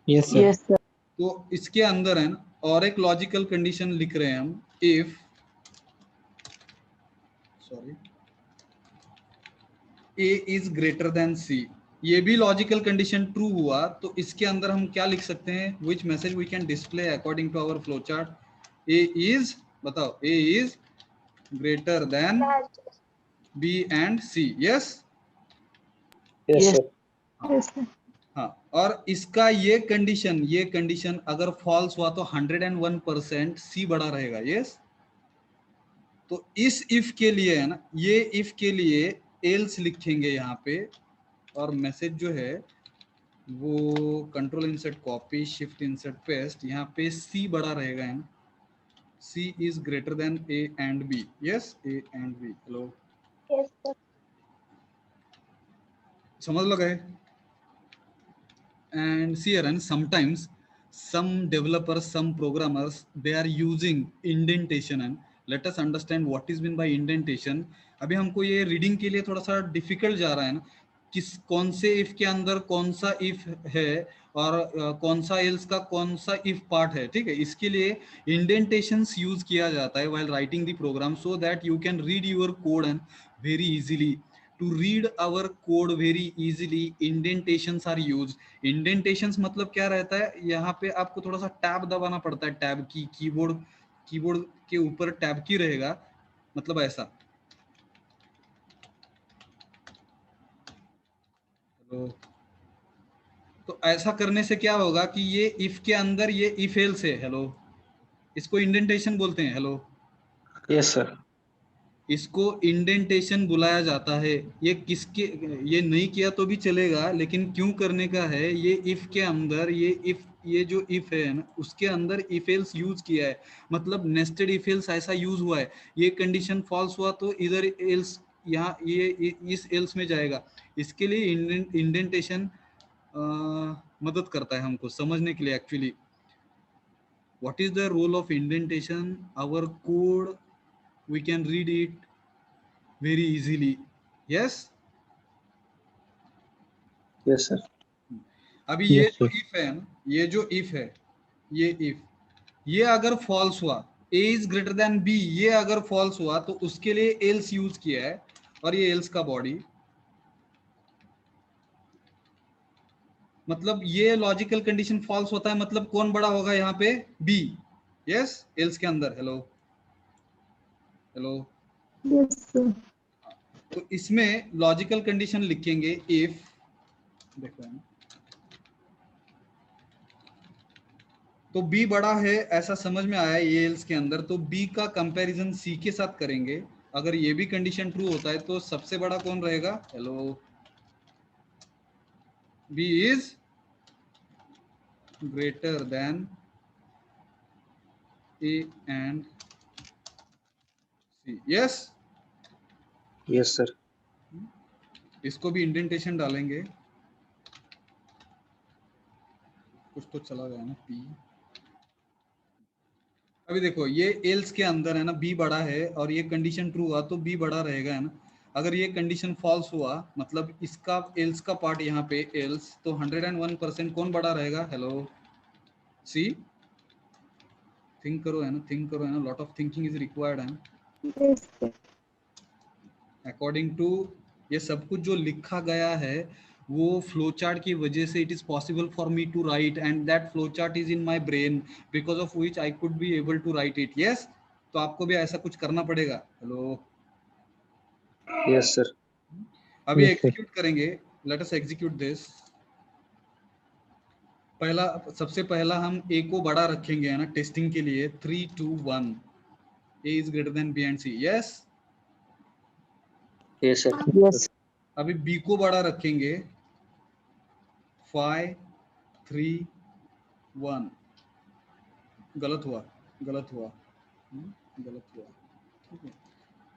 Yes, sir. Yes, sir. तो इसके अंदर है ना, और एक लॉजिकल कंडीशन लिख रहे हैं हम. If, sorry, A is greater than C. ये भी लॉजिकल कंडीशन ट्रू हुआ तो इसके अंदर हम क्या लिख सकते हैं, which message we can display according to our flow chart. A is, बताओ, A is greater than B and C. Yes. Yes, Yes. sir. Yes, sir. हाँ. और इसका ये कंडीशन अगर फॉल्स हुआ तो 101% सी बड़ा रहेगा. यस. तो इस इफ के लिए है ना, ये इफ के लिए एल्स लिखेंगे यहाँ पे, और मैसेज जो है वो control insert copy, shift insert paste, यहाँ पे सी बड़ा रहेगा है ना, C is greater than A and B, yes A and B, hello Yes, sir. समझ लो गए. And see here, and sometimes some developers, some programmers, they are using indentation. And let us understand what is meant by indentation. अभी हमको ये reading के लिए थोड़ा सा difficult जा रहा है ना, किस कौन से इफ के अंदर कौन सा इफ है और कौन सा एल्स का कौन सा इफ पार्ट है, ठीक है. इसके लिए इंडेंटेशंस यूज किया जाता है while writing the program so that you can read your code and very easily. To read our code very easily, indentations are used. Indentations मतलब क्या रहता है, यहाँ पे आपको थोड़ा सा टैब दबाना पड़ता है, टैब की, कीबोर्ड के ऊपर टैब की रहेगा, मतलब ऐसा. तो ऐसा करने से क्या होगा कि ये इफ के अंदर ये इफ एल्स है, हेलो, इसको इंडेंटेशन बोलते हैं, हेलो. Yes, sir. इसको इंडेंटेशन बुलाया जाता है. ये किसके, ये नहीं किया तो भी चलेगा, लेकिन क्यों करने का है, ये इफ के अंदर ये जो इफ है ना, उसके अंदर इफ एल्स यूज किया है, मतलब नेस्टेड इफ एल्स ऐसा यूज हुआ है. ये कंडीशन फॉल्स हुआ तो इधर एल्स, यहाँ ये इस एल्स में जाएगा. इसके लिए इंडेंटेशन मदद करता है हमको समझने के लिए. Actually what is the role of indentation, our code we can read it very easily, yes. Yes, sir. अभी ये Yes, जो sir. if है ना, ये जो if है, ये if, ये अगर false हुआ, a is greater than b, ये अगर false हुआ तो उसके लिए else यूज किया है, और ये else का बॉडी, मतलब ये लॉजिकल कंडीशन false होता है, मतलब कौन बड़ा होगा यहाँ पे, b, yes, else के अंदर, हेलो हेलो. Yes, sir. तो इसमें लॉजिकल कंडीशन लिखेंगे इफ, देखो है ना, तो b बड़ा है ऐसा समझ में आया ये एल्स के अंदर, तो b का कंपैरिजन c के साथ करेंगे. अगर ये भी कंडीशन ट्रू होता है तो सबसे बड़ा कौन रहेगा, hello, b is greater then a and c, yes. Yes, sir. इसको भी इंडेंटेशन डालेंगे, कुछ तो चला गया ना p. अभी देखो ये एल्स के अंदर है ना, b बड़ा है और ये कंडीशन ट्रू हुआ तो b बड़ा रहेगा, है ना. अगर ये कंडीशन फॉल्स हुआ, मतलब इसका एल्स का पार्ट यहाँ पे एल्स, तो 101% कौन बड़ा रहेगा, हेलो, सी. थिंक करो है ना, थिंक करो है ना, lot of thinking is required है. Yes, sir. अकॉर्डिंग टू ये सब कुछ जो लिखा गया है वो फ्लो चार्ट की वजह से it is possible for me to write, and that flow chart is in my brain, because of which I could be able to write it, yes. तो आपको भी ऐसा कुछ करना पड़ेगा, हेलो. Yes, sir. अभी Yes, sir. एग्जीक्यूट करेंगे, let us execute this. पहला, सबसे पहला हम a को बड़ा रखेंगे, है ना, टेस्टिंग के लिए. 3 2 1, a is greater then b and c, yes. Yes, sir. Yes. अभी b को बड़ा रखेंगे, 5 3 1, गलत हुआ, गलत हुआ, गलत हुआ, ठीक है.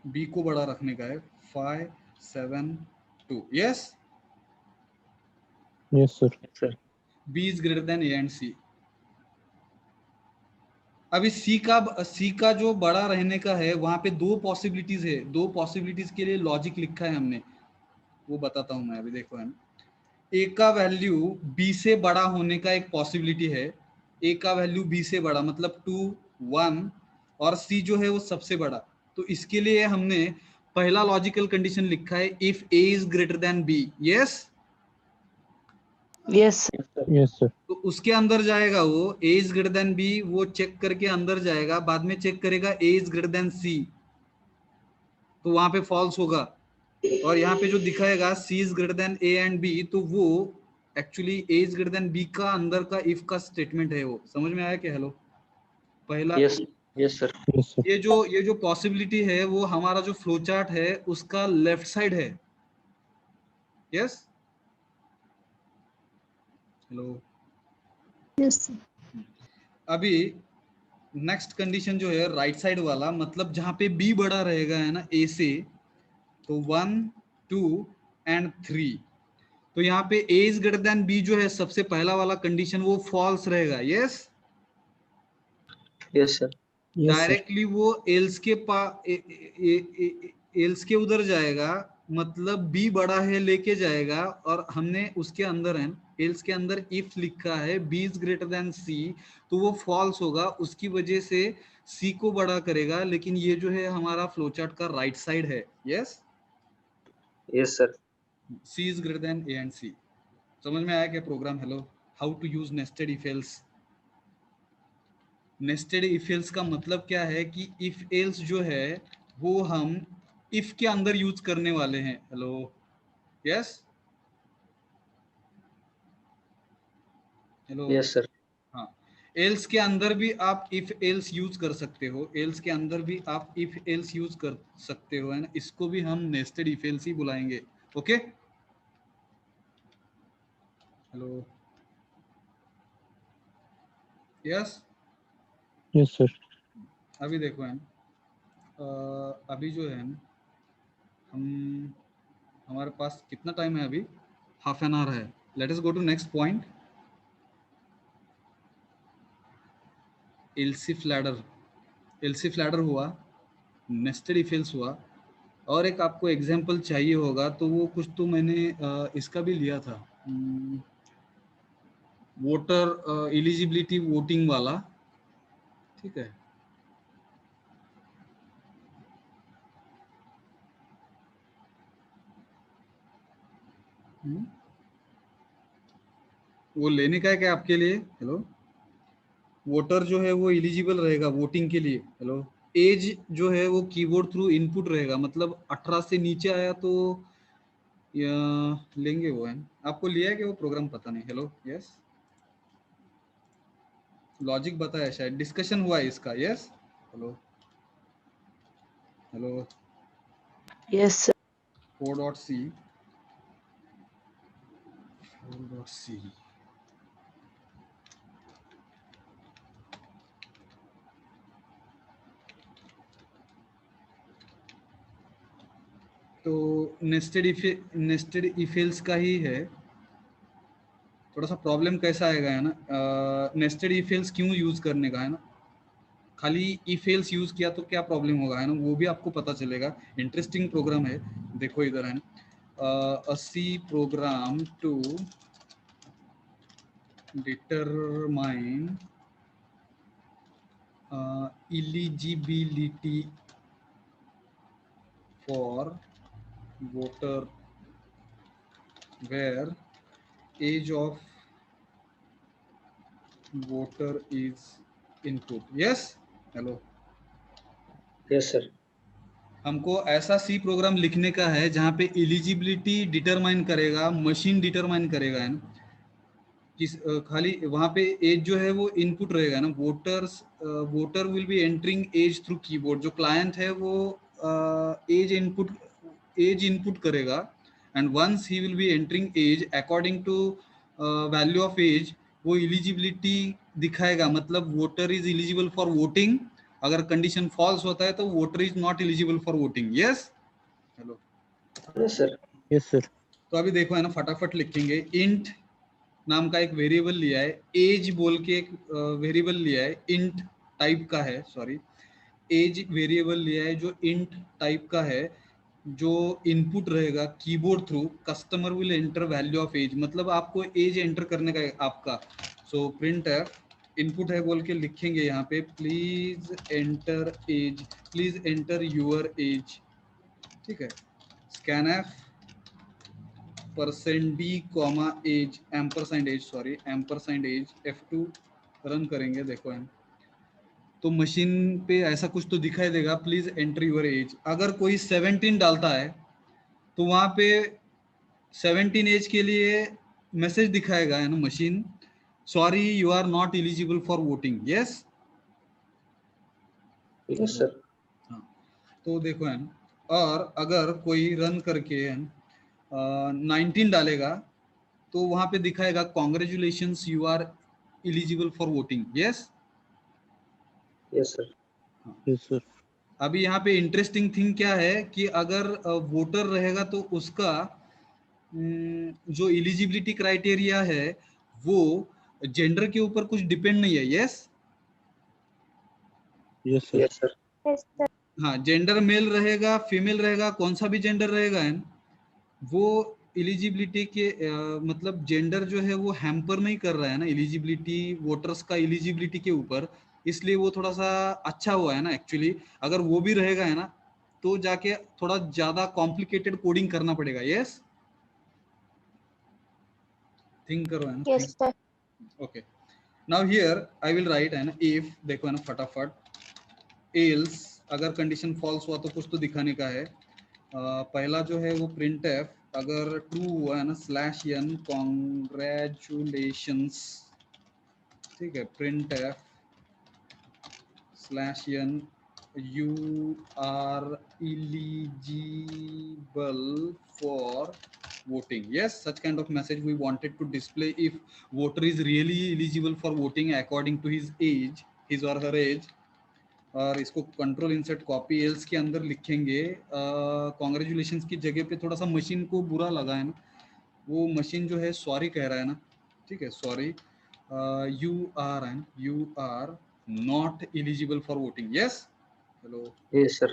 b को बड़ा रखने का है, 5 7 2, yes. Yes, sir. Yes, sir. b is greater then a and c. अभी C का जो बड़ा रहने का है, वहां पे दो पॉसिबिलिटीज है. दो पॉसिबिलिटीज के लिए लॉजिक लिखा है हमने, वो बताता हूं मैं. अभी देखो है ना, A का वैल्यू B से बड़ा होने का एक पॉसिबिलिटी है. A का वैल्यू B से बड़ा मतलब 2 1, और C जो है वो सबसे बड़ा. तो इसके लिए हमने पहला लॉजिकल कंडीशन लिखा है, if A is greater then B, yes. Yes. Yes, sir. तो उसके अंदर जाएगा वो, a is greater then b, वो चेक करके अंदर जाएगा, बाद में चेक करेगा a is greater then c, तो वहां पे फॉल्स होगा. और यहाँ पे जो दिखाएगा c is greater then a and b, तो वो actually a is greater then b का अंदर का इफ का स्टेटमेंट है. वो समझ में आया क्या, हेलो. पहला Yes. Yes, sir. Yes, sir. ये जो पॉसिबिलिटी है वो हमारा जो फ्लो चार्ट है उसका लेफ्ट साइड है, यस. हेलो। Yes, sir. अभी नेक्स्ट कंडीशन जो है राइट साइड वाला, मतलब जहां पे बी बड़ा रहेगा है ना ए से, तो 1 2 एंड 3, तो यहाँ पे ए इज ग्रेटर देन बी जो है सबसे पहला वाला कंडीशन वो फॉल्स रहेगा। Yes, Yes, sir. Yes, sir. Directly वो एल्स के एल्स के उधर जाएगा, मतलब बी बड़ा है लेके जाएगा, और हमने उसके अंदर है एल्स के अंदर इफ लिखा है बी इज ग्रेटर देन सी, तो वो फॉल्स होगा, उसकी वजह से सी को बड़ा करेगा। लेकिन ये जो है हमारा फ्लोचार्ट का राइट साइड है। Yes, Yes, sir. C is greater than A and C. समझ में आया क्या program? Hello, how to use nested if else. Nested if else का मतलब क्या है कि इफ एल्स जो है वो हम इफ के अंदर यूज करने वाले हैं। Hello, yes, hello, Yes, sir. हाँ, एल्स के अंदर भी आप इफ एल्स यूज कर सकते हो, एल्स के अंदर भी आप इफ एल्स यूज कर सकते हो, है ना, इसको भी हम नेस्टेड इफ एल्स ही बुलाएंगे। Okay, hello, yes. Yes, sir. अभी देखो है, अभी जो है हम, हमारे पास कितना टाइम है अभी? हाफ एन आवर है। Let us go to next point. Else if ladder, else if ladder हुआ, नेस्टेड इफ एल्स हुआ, और एक आपको एग्जांपल चाहिए होगा, तो वो कुछ तो मैंने इसका भी लिया था, वोटर एलिजिबिलिटी वोटिंग वाला। ठीक है, वो लेने का है क्या आपके लिए? हेलो, वोटर जो है वो एलिजिबल रहेगा वोटिंग के लिए। हेलो, एज जो है वो कीबोर्ड थ्रू इनपुट रहेगा, मतलब 18 से नीचे आया तो या लेंगे वो, है आपको लिया है कि वो प्रोग्राम पता नहीं। हेलो, यस, लॉजिक बताया शायद, डिस्कशन हुआ है इसका। Yes, hello, hello, Yes, sir. 4.c, 4.c, तो नेस्टेड इफ एल्स का ही है। थोड़ा सा प्रॉब्लम कैसा आएगा है ना, नेस्टेड इफ एल्स क्यों यूज करने का है ना, खाली इफ एल्स यूज किया तो क्या प्रॉब्लम होगा है ना, वो भी आपको पता चलेगा। इंटरेस्टिंग प्रोग्राम है, देखो इधर है ना, C program to determine eligibility for voter where age of voter is input. Yes, hello, Yes, sir. हमको ऐसा सी प्रोग्राम लिखने का है जहाँ पे एलिजिबिलिटी डिटरमाइन करेगा, मशीन डिटरमाइन करेगा, है ना, किस खाली वहाँ पे एज जो है वो इनपुट रहेगा ना, voter will be entering age through keyboard. जो क्लाइंट है वो एज इनपुट करेगा, and once he will be entering age according to value of age, वो एलिजिबिलिटी दिखाएगा, मतलब voter is eligible for voting. अगर कंडीशन फॉल्स होता है तो voter is not eligible for voting. Yes, hello, Yes, sir. Yes, sir. तो अभी देखो है ना, फटाफट लिखेंगे। इंट नाम का एक वेरिएबल लिया है, एज बोल के एक वेरिएबल लिया है, इंट टाइप का है, सॉरी, एज वेरिएबल लिया है जो इंट टाइप का है, जो इनपुट रहेगा keyboard through. Customer will enter value of age, मतलब आपको एज एंटर करने का है आपका। सो प्रिंटर इनपुट है बोल के लिखेंगे यहाँ पे, please enter age, please enter your age. ठीक है, scanf %d, age, ampersand age, sorry ampersand age, F2 run करेंगे। देखो हम, तो मशीन पे ऐसा कुछ तो दिखाई देगा, प्लीज एंटर यूर एज। अगर कोई 17 डालता है तो वहां पे 17 एज के लिए मैसेज दिखाएगा, है ना machine, sorry you are not eligible for voting. Yes, Yes, sir. हाँ, तो देखो है ना, और अगर कोई रन करके 19 डालेगा तो वहां पे दिखाएगा congratulations you are eligible for voting. Yes Yes, sir. Yes, sir. अभी यहाँ पे इंटरेस्टिंग थिंग क्या है कि अगर वोटर रहेगा तो उसका जो एलिजिबिलिटी क्राइटेरिया है वो जेंडर के ऊपर कुछ डिपेंड नहीं है। Yes Yes, sir. Yes, sir. Yes, sir. हाँ, जेंडर मेल रहेगा फीमेल रहेगा कौन सा भी जेंडर रहेगा है वो एलिजिबिलिटी के मतलब जेंडर जो है वो हैम्पर नहीं कर रहा है ना एलिजिबिलिटी वोटर्स का एलिजिबिलिटी के ऊपर, इसलिए वो थोड़ा सा अच्छा हुआ है ना एक्चुअली। अगर वो भी रहेगा है ना तो जाके थोड़ा ज्यादा कॉम्प्लिकेटेड कोडिंग करना पड़ेगा। यस थिंक करो है ना। Yes, sir. Okay now here I will write है ना इफ, देखो है ना फटाफट एल्स, अगर कंडीशन फॉल्स हुआ तो कुछ तो दिखाने का है। पहला जो है वो प्रिंट एफ, अगर ट्रू हुआ है ना स्लैश एन कॉन्ग्रेचुलेशंस, ठीक है, printf slash N you are eligible for voting. Yes, such kind of message we wanted to display if voter is really eligible for voting according to his age, his or her age. और इसको control insert copy else के अंदर लिखेंगे। Congratulations की जगह पे थोड़ा सा मशीन को बुरा लगा है ना, वो मशीन जो है सॉरी कह रहा है ना, ठीक है, sorry you are not eligible for voting. Yes hello, Yes, sir.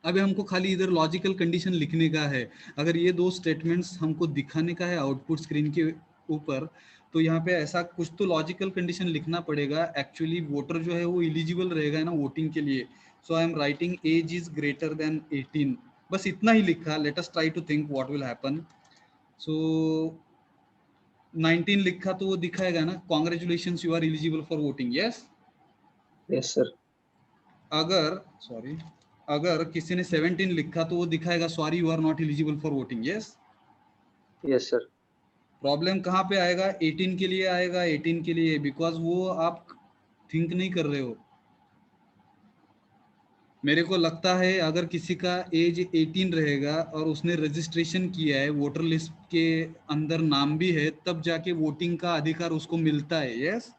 अभी हमको खाली इधर लॉजिकल कंडीशन लिखने का है। अगर ये दो स्टेटमेंट्स हमको दिखाने का है आउटपुट स्क्रीन के ऊपर, तो यहाँ पे ऐसा कुछ तो लॉजिकल कंडीशन लिखना पड़ेगा। एक्चुअली वोटर जो है वो एलिजिबल रहेगा ना वोटिंग के लिए। So I am writing age is greater than 18, बस इतना ही लिखा। Let us try to think what will happen. So 19 लिखा तो वो दिखाएगा ना congratulations you are eligible for voting. Yes Yes, sir. अगर सॉरी अगर किसी ने 17 लिखा तो वो दिखाएगा sorry you are not eligible for voting. Yes Yes, sir. Problem कहाँ पे आएगा? 18 के लिए आएगा, 18 के लिए, बिकॉज वो आप थिंक नहीं कर रहे हो। मेरे को लगता है अगर किसी का एज 18 रहेगा और उसने रजिस्ट्रेशन किया है, वोटर लिस्ट के अंदर नाम भी है, तब जाके वोटिंग का अधिकार उसको मिलता है। यस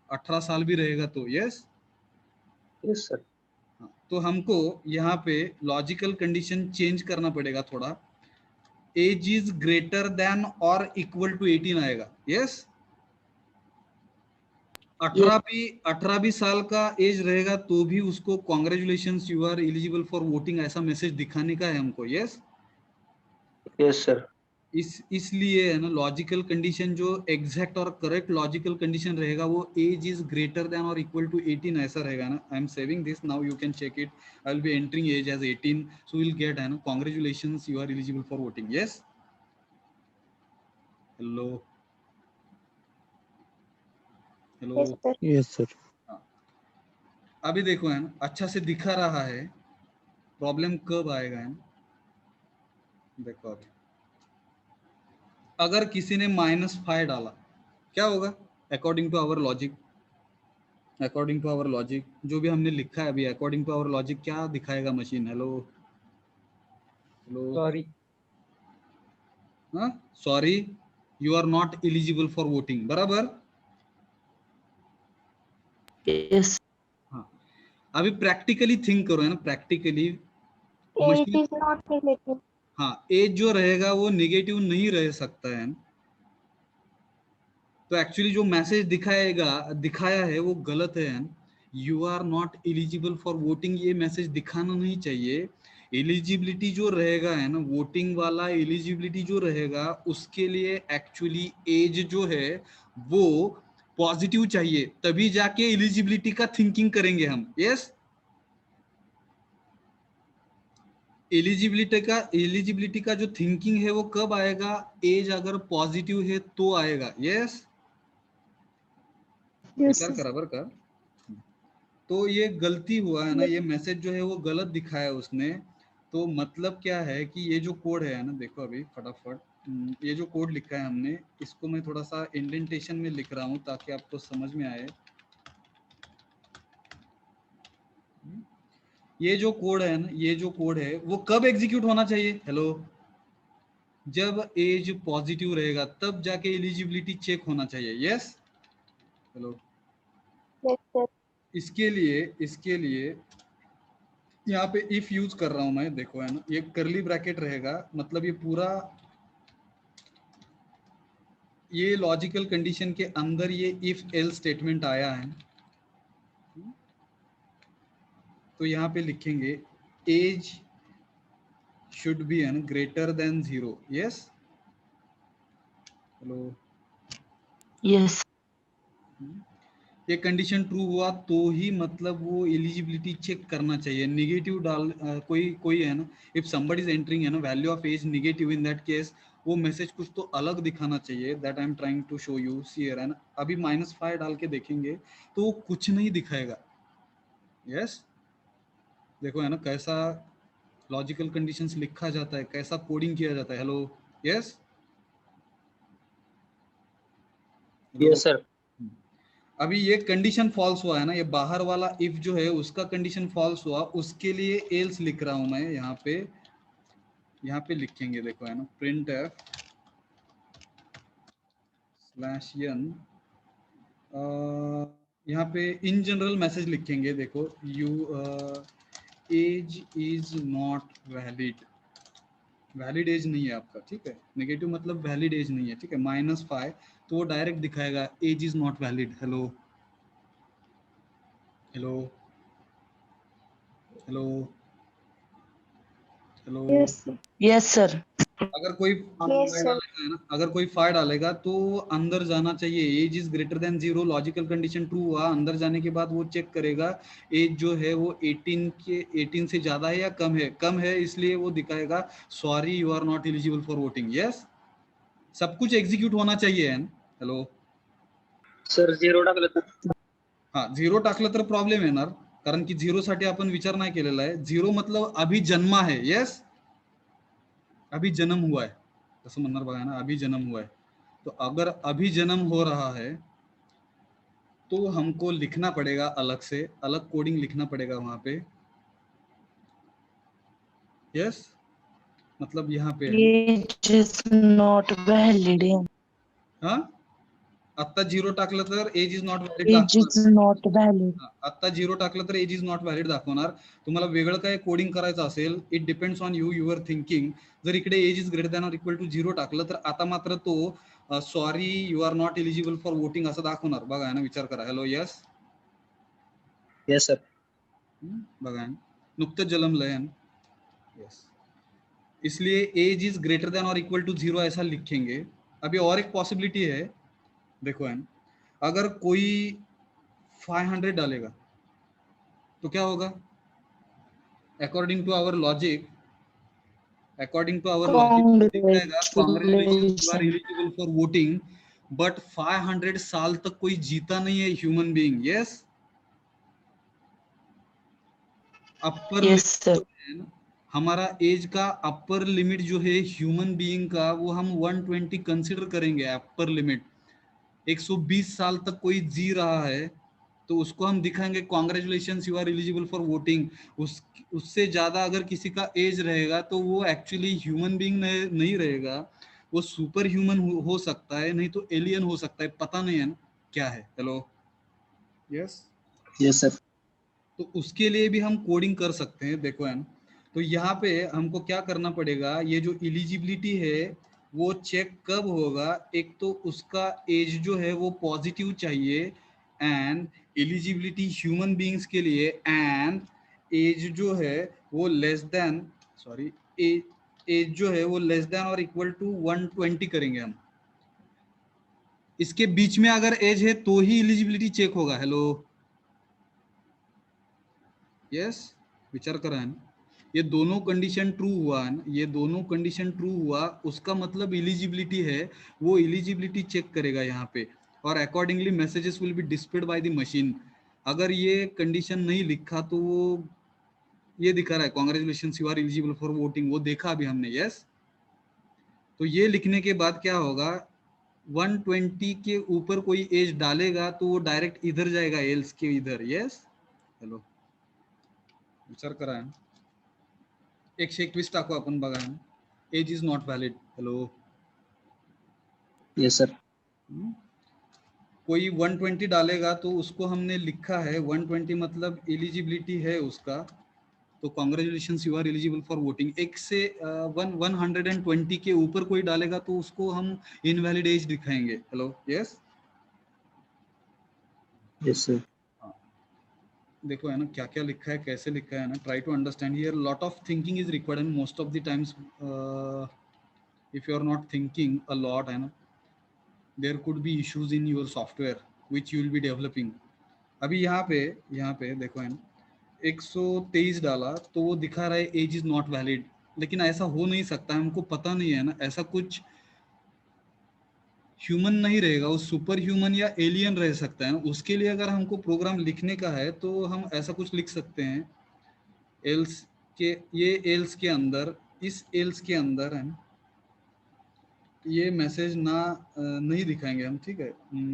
18 साल भी रहेगा तो। Yes Yes, sir. तो हमको यहाँ पे लॉजिकल कंडीशन चेंज करना पड़ेगा थोड़ा। एज इज ग्रेटर देन और इक्वल टू 18 आएगा। यस 18 भी साल का एज रहेगा तो भी उसको congratulations you are eligible for voting ऐसा मैसेज दिखाने का है हमको। Yes Yes, sir. इसलिए है ना लॉजिकल कंडीशन जो एग्जैक्ट और करेक्ट लॉजिकल कंडीशन रहेगा वो एज इज ग्रेटर देन और इक्वल टू 18 ऐसा रहेगा ना। I am saving this now, you can check it. I will be entering age as 18, so will get है ना congratulations you are eligible for voting. Yes hello hello, Yes, sir. Yes, sir. अभी देखो है ना अच्छा से दिखा रहा है। प्रॉब्लम कब आएगा है ना, देखो अभी अगर किसी ने -5 डाला क्या होगा? According to our logic, according to our logic जो भी हमने लिखा है अभी, अकॉर्डिंग टू आवर लॉजिक क्या दिखाएगा मशीन? Hello hello, Sorry. हाँ sorry you are not eligible for voting, बराबर। Yes. हाँ अभी प्रैक्टिकली थिंक करो है ना, practically Age machine, is not negative. हाँ एज जो रहेगा वो नेगेटिव नहीं रह सकता है। तो एक्चुअली जो मैसेज दिखाया है वो गलत है। You are not eligible for voting ये मैसेज दिखाना नहीं चाहिए। एलिजिबिलिटी जो रहेगा है ना, वोटिंग वाला एलिजिबिलिटी जो रहेगा उसके लिए एक्चुअली एज जो है वो पॉजिटिव चाहिए, तभी जाके एलिजिबिलिटी का थिंकिंग करेंगे हम। यस एलिजिबिलिटी का जो थिंकिंग है वो कब आएगा? एज अगर पॉजिटिव है तो आएगा। यस Yes, विचार sir. करा बर का। तो ये गलती हुआ है ना, ये मैसेज जो है वो गलत दिखाया उसने। तो मतलब क्या है कि ये जो कोड है ना, देखो अभी फटाफट ये जो कोड लिखा है हमने, इसको मैं थोड़ा सा इंडेंटेशन में लिख रहा हूँ ताकि आपको समझ में आए। ये जो कोड है ना, ये जो कोड है वो कब एग्जीक्यूट होना चाहिए? हेलो जब एज पॉजिटिव रहेगा तब जाके एलिजिबिलिटी चेक होना चाहिए। Yes hello. Yes, sir. इसके लिए यहाँ पे इफ यूज कर रहा हूं मैं, देखो है ना, ये करली ब्रैकेट रहेगा, मतलब ये पूरा ये लॉजिकल कंडीशन के अंदर ये इफ एल स्टेटमेंट आया है। तो यहाँ पे लिखेंगे age should be an greater than 0। Yes hello. Yes. ये कंडीशन ट्रू हुआ तो ही मतलब वो एलिजिबिलिटी चेक करना चाहिए। निगेटिव डाल कोई है ना, इफ समबडी इज एंटरिंग है ना value of age negative, in that case वो मैसेज कुछ तो अलग दिखाना चाहिए। That I am trying to show you here है ना। अभी -5 डाल के देखेंगे तो वो कुछ नहीं दिखाएगा। यस देखो है ना कैसा लॉजिकल कंडीशंस लिखा जाता है, कैसा कोडिंग किया जाता है। Hello yes Yes, sir. अभी ये कंडीशन फॉल्स हुआ है ना, ये बाहर वाला इफ जो है उसका कंडीशन फॉल्स हुआ, उसके लिए एल्स लिख रहा हूं मैं यहाँ पे लिखेंगे, देखो है ना, प्रिंट एफ स्लैश n यहाँ पे इन जनरल मैसेज लिखेंगे। देखो you age is not valid, valid age नहीं है आपका, ठीक है। नेगेटिव मतलब वैलिड एज नहीं है, ठीक है। -5 तो वो डायरेक्ट दिखाएगा age is not valid. Hello hello hello hello. Yes, sir. Yes, sir. अगर कोई Yes, फाइव sir. डालेगा है ना, अगर कोई 5 डालेगा तो अंदर जाना चाहिए। Age is greater than 0, logical condition true हुआ, अंदर जाने के बाद वो चेक करेगा एज जो है वो 18 से ज्यादा है या कम है, इसलिए वो दिखाएगा sorry you are not eligible for voting. Yes सब कुछ एग्जीक्यूट होना चाहिए। हेलो Sir, 0 टाकलं तर हा 0 टाकलं तर प्रॉब्लेम येणार, कारण की 0 साठी आपण विचार नाही केलेला आहे। 0 मतलब अभी जन्मा है। यस अभी जन्म हुआ है, तसं म्हणणार बघा ना, अभी जन्म हुआ है। तो अगर अभी जन्म हो रहा है तो हमको लिखना पड़ेगा अलग से, अलग कोडिंग लिखना पड़ेगा वहां पे। यस मतलब यहाँ पे है Age is not valid. हा आत्ता 0 टाकलं तर age is not valid Age दाखवणार। is not valid. आत्ता 0 टाकलं तर एज इज नॉट व्हॅलिड दाखवणार। तुम्हाला वेगळं काय कोडिंग करायचं असेल, it depends on you your thinking. जर इकडे age is greater than or equal to 0 टाकलं तर आता मात्र तो sorry you are not eligible for voting असं दाखवणार। बघा ना, विचार करा। Hello yes Yes, sir. बघा नुकतंच जन्मलंय। यस इसलिए एज इज ग्रेटर देन और इक्वल टू 0 ऐसा लिखेंगे। अभी और एक पॉसिबिलिटी है, देखो है अगर कोई 500 डालेगा तो क्या होगा? अकॉर्डिंग टू आवर लॉजिक दिखाएगा congratulations you are Congratulations. Eligible for voting. But 500 साल तक कोई जीता नहीं है human being. Yes upper Yes, sir. हमारा एज का अपर लिमिट जो है ह्यूमन बीइंग का, वो हम 120 कंसिडर करेंगे अपर लिमिट। 120 साल तक कोई जी रहा है तो उसको हम दिखाएंगे congratulations you are eligible for voting. उससे ज्यादा अगर किसी का एज रहेगा तो वो एक्चुअली ह्यूमन बीइंग नहीं रहेगा, वो सुपर ह्यूमन हो सकता है, नहीं तो एलियन हो सकता है, पता नहीं है क्या है। Hello yes Yes, sir. तो उसके लिए भी हम कोडिंग कर सकते हैं। देखो है तो यहाँ पे हमको क्या करना पड़ेगा, ये जो एलिजिबिलिटी है वो चेक कब होगा? एक तो उसका एज जो है वो पॉजिटिव चाहिए, एंड एलिजिबिलिटी ह्यूमन बीइंग्स के लिए, एंड एज जो है वो लेस देन सॉरी एज जो है वो लेस देन और इक्वल टू 120 करेंगे हम। इसके बीच में अगर एज है तो ही एलिजिबिलिटी चेक होगा। हेलो यस विचार करा है ये दोनों कंडीशन ट्रू हुआ है, ये दोनों कंडीशन ट्रू हुआ, उसका मतलब एलिजिबिलिटी है, वो एलिजिबिलिटी चेक करेगा यहाँ पे, और accordingly messages will be displayed by the machine. अगर ये कंडीशन नहीं लिखा तो वो ये दिखा रहा है congratulations you are eligible for voting, वो देखा अभी हमने। यस तो ये लिखने के बाद क्या होगा, 120 के ऊपर कोई एज डालेगा तो वो डायरेक्ट इधर जाएगा, एल्स के इधर। यस हेलो विचार करा 121 टाकू आपण बघा age is not valid. Hello, Yes, sir. कोई 120 डालेगा तो उसको हमने लिखा है 120 मतलब एलिजिबिलिटी है उसका, तो congratulations you are eligible for voting. एक से 120 के ऊपर कोई डालेगा तो उसको हम इनवैलिड एज दिखाएंगे। Hello, yes. Yes, sir. देखो है ना क्या क्या लिखा है, कैसे लिखा है ना, try to understand here. Lot of thinking is required and most of the times if you are not thinking a lot है ना, there could be issues in your software which you will be developing. अभी यहाँ पे देखो है ना, 123 डाला तो वो दिखा रहा है एज इज नॉट वैलिड, लेकिन ऐसा हो नहीं सकता, हमको पता नहीं है ना, ऐसा कुछ ह्यूमन नहीं रहेगा, वो सुपर ह्यूमन या एलियन रह सकता है ना। उसके लिए अगर हमको प्रोग्राम लिखने का है तो हम ऐसा कुछ लिख सकते हैं, एल्स के, ये एल्स के अंदर, इस एल्स के अंदर है ना, ये मैसेज ना नहीं दिखाएंगे हम, ठीक है।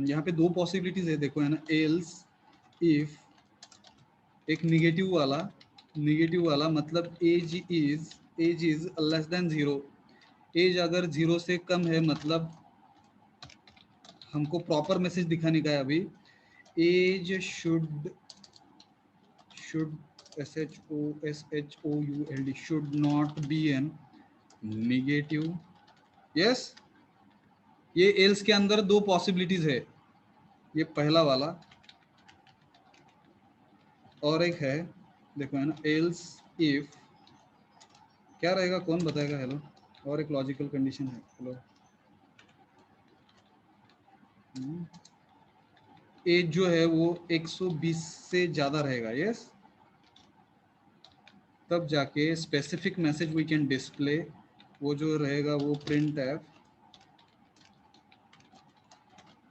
यहाँ पे दो पॉसिबिलिटीज है, देखो है ना, एल्स इफ, एक निगेटिव वाला मतलब age is less than 0। Age अगर 0 से कम है मतलब हमको प्रॉपर मैसेज दिखाने का है। अभी age should SHOULD should not be an negative. Yes, ये एल्स के अंदर दो पॉसिबिलिटीज है, ये पहला वाला और एक है, देखो है ना, एल्स इफ क्या रहेगा, कौन बताएगा। हेलो, और एक लॉजिकल कंडीशन है। हेलो, एज जो है वो 120 से ज्यादा रहेगा, यस, तब जाके specific message we can display. वो जो रहेगा वो print F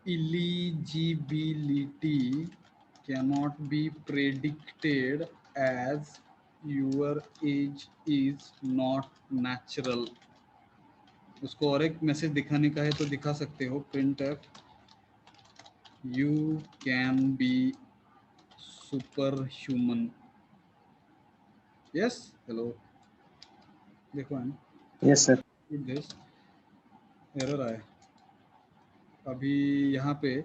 eligibility cannot be predicted as your age is not natural। उसको और एक मैसेज दिखाने का है तो दिखा सकते हो, print F you can be super human. Yes, hello, देखो है ना, Yes, sir. दिस एरर आए अभी यहाँ पे।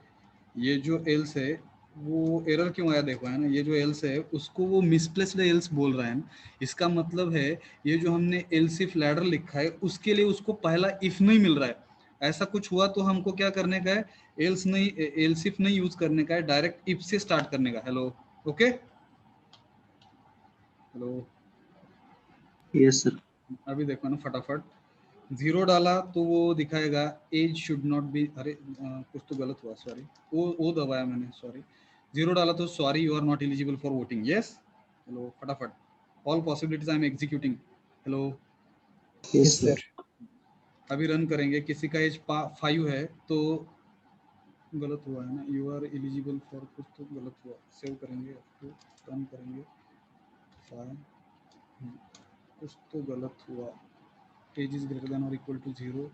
ये जो एल्स है वो एरर क्यों आया, देखो है ना, ये जो एल्स है उसको वो मिसप्लेस्ड एल्स बोल रहा है ना। इसका मतलब है ये जो हमने एल्स इफ लैडर लिखा है उसके लिए उसको पहला इफ नहीं मिल रहा है। ऐसा कुछ हुआ तो हमको क्या करने का है, एल्स नहीं, एल्स इफ नहीं यूज करने का है, डायरेक्ट इफ से स्टार्ट करने का। Hello, okay, hello, Yes, sir. अभी देखो ना फटाफट, 0 डाला तो वो दिखाएगा एज शुड नॉट बी, अरे कुछ तो गलत हुआ, सॉरी, वो दबाया मैंने, सॉरी। 0 डाला तो sorry you are not eligible for voting. Yes, hello, फटाफट, all possibilities I am executing. Hello, Yes, sir. अभी रन करेंगे, किसी का एज 5 है तो गलत हुआ है ना, यू आर एलिजिबल फॉर, कुछ तो गलत हुआ, सेव करेंगे, रन करेंगे, 5 कुछ तो गलत हुआ, एज इज ग्रेटर देन और इक्वल टू 0।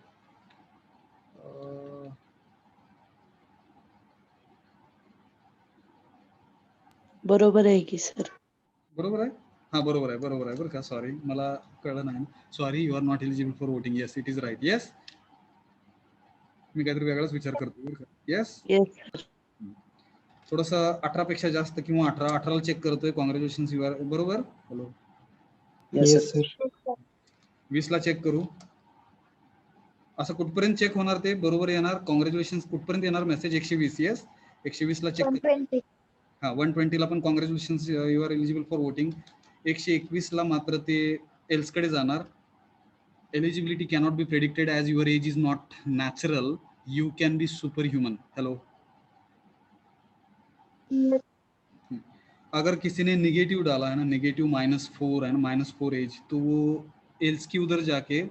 बरोबर आहे की सर? बरोबर आहे, हां बरोबर आहे बरं का, सॉरी मला कळलं नाही, sorry you are not eligible for voting. Yes, it is right. Yes, मी काहीतरी वेगळाच विचार करतो बरं का। Yes, yes sir. थोडंसं 18 पेक्षा जास्त किंवा 18 चेक करतोय, कॉंग्रॅच्युलेशन्स यू आर, बरोबर। Hello, Yes, Yes, sir. sir. 20 ला चेक करू, असं कुठपर्यंत चेक होणार, ते बरोबर येणार, कॉंग्रॅच्युलेशन्स कुठपर्यंत येणार मेसेज, 120। येस, 120 ला चेक, 120. हां 120 ला पण congratulations you are eligible for voting. 121 ला मात्र ते एल्स कडे जाणार, eligibility cannot be predicted as your age is not natural, you can be superhuman। Hello, Yes. अगर किसी ने निगेटिव डाला है ना, निगेटिव -4 है ना, -4 एज, तो वो एल्स की उधर जाके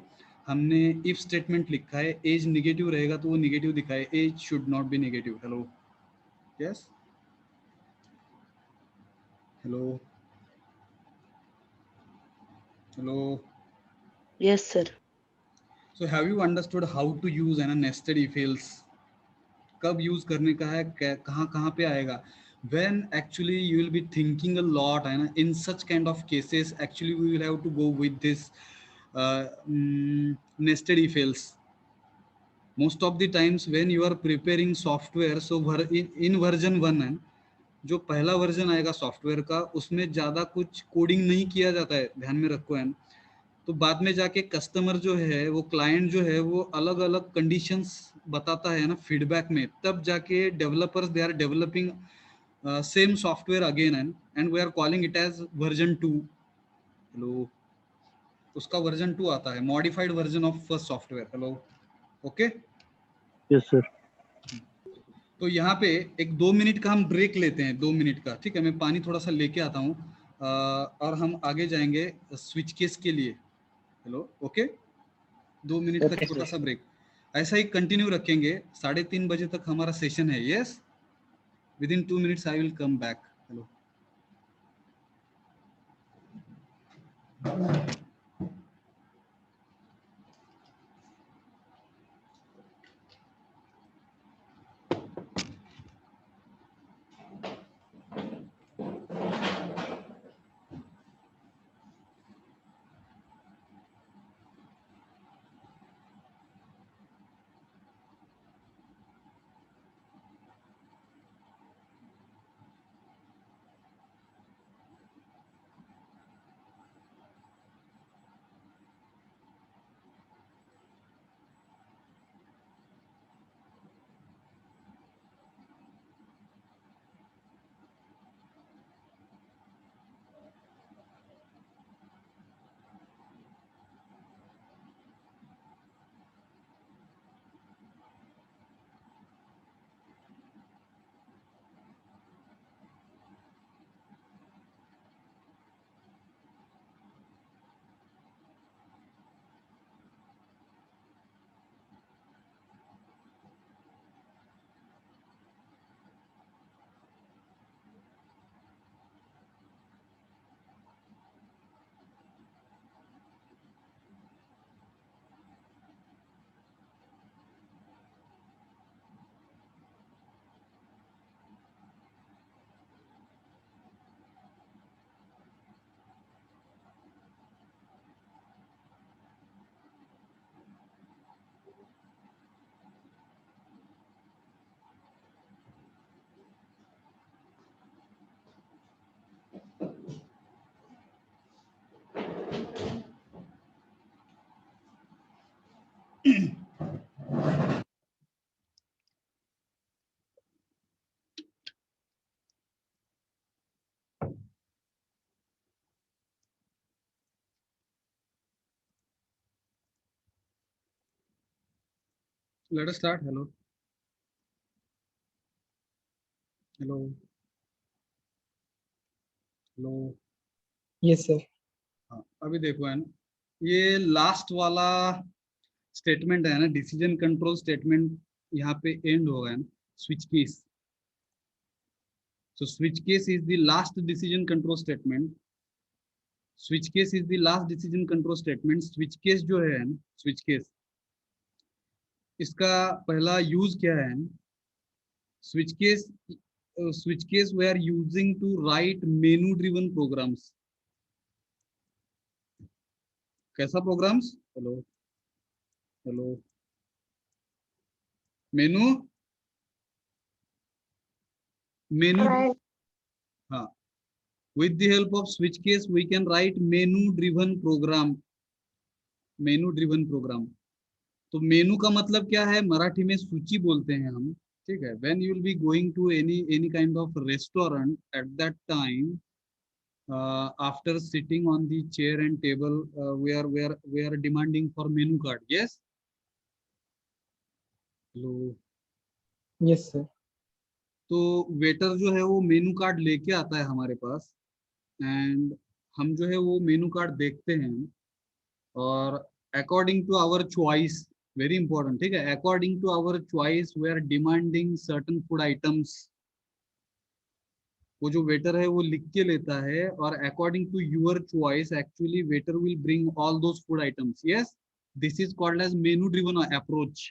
हमने इफ स्टेटमेंट लिखा है, एज निगेटिव रहेगा तो वो निगेटिव दिखाए, age should not be negative. Hello, yes, hello, hello, yes sir. So have you understood how to use है ना नेस्टेड इफ एल्स, कब यूज करने का है, कहाँ कहाँ पे आएगा, when actually you will be thinking a lot है ना, in such kind of cases actually we will have to go with this nested if else. Most of the times when you are preparing software, so in version 1 है, जो पहला version आएगा software का उसमें ज़्यादा कुछ कोडिंग नहीं किया जाता है, ध्यान में रखो है। तो बाद में जाके कस्टमर जो है वो क्लाइंट जो है वो अलग अलग कंडीशंस बताता है ना फीडबैक में, तब जाके developers they are developing same software again and we are calling it as version 2। Hello, उसका वर्जन 2 आता है, modified version of first software. Hello, okay. Yes, sir. तो यहाँ पे एक 2 मिनट का हम ब्रेक लेते हैं, 2 मिनट का, ठीक है। मैं पानी थोड़ा सा लेके आता हूँ और हम आगे जाएंगे स्विच केस के लिए। Hello, okay. 2 मिनट का छोटा सा ब्रेक, ऐसा ही कंटिन्यू रखेंगे। 3:30 बजे तक हमारा सेशन है। Yes, with in 2 minutes I will come back. Hello, let us start. Hello, hello, hello. Yes, sir. हाँ, अभी देखो है ना, ये लास्ट वाला स्टेटमेंट है ना, डिसीजन कंट्रोल स्टेटमेंट यहाँ पे एंड होगा है ना, switch case. So switch case is the last decision control statement. Switch case is the last decision control statement. Switch case जो है switch case, इसका पहला यूज क्या है? Switch case we are using to write menu driven programs. कैसा programs? Hello, hello, मेनू, Right. हाँ। With the help of switch case we can write menu driven program. Menu driven program. तो menu का मतलब क्या है? मराठी में सूची बोलते हैं हम, ठीक है। When you will be going to any kind of restaurant, at that time after sitting on the chair and table we are demanding for menu card. Yes, hello. Yes, sir. तो वेटर जो है वो menu card लेके आता है हमारे पास, and हम जो है वो मेनू कार्ड देखते हैं, और according to our choice, very important, ठीक है, according to our choice we are demanding certain food items. वो जो वेटर है वो लिख के लेता है, और according to your choice actually waiter will bring all those food items. Yes, this is called as menu driven approach.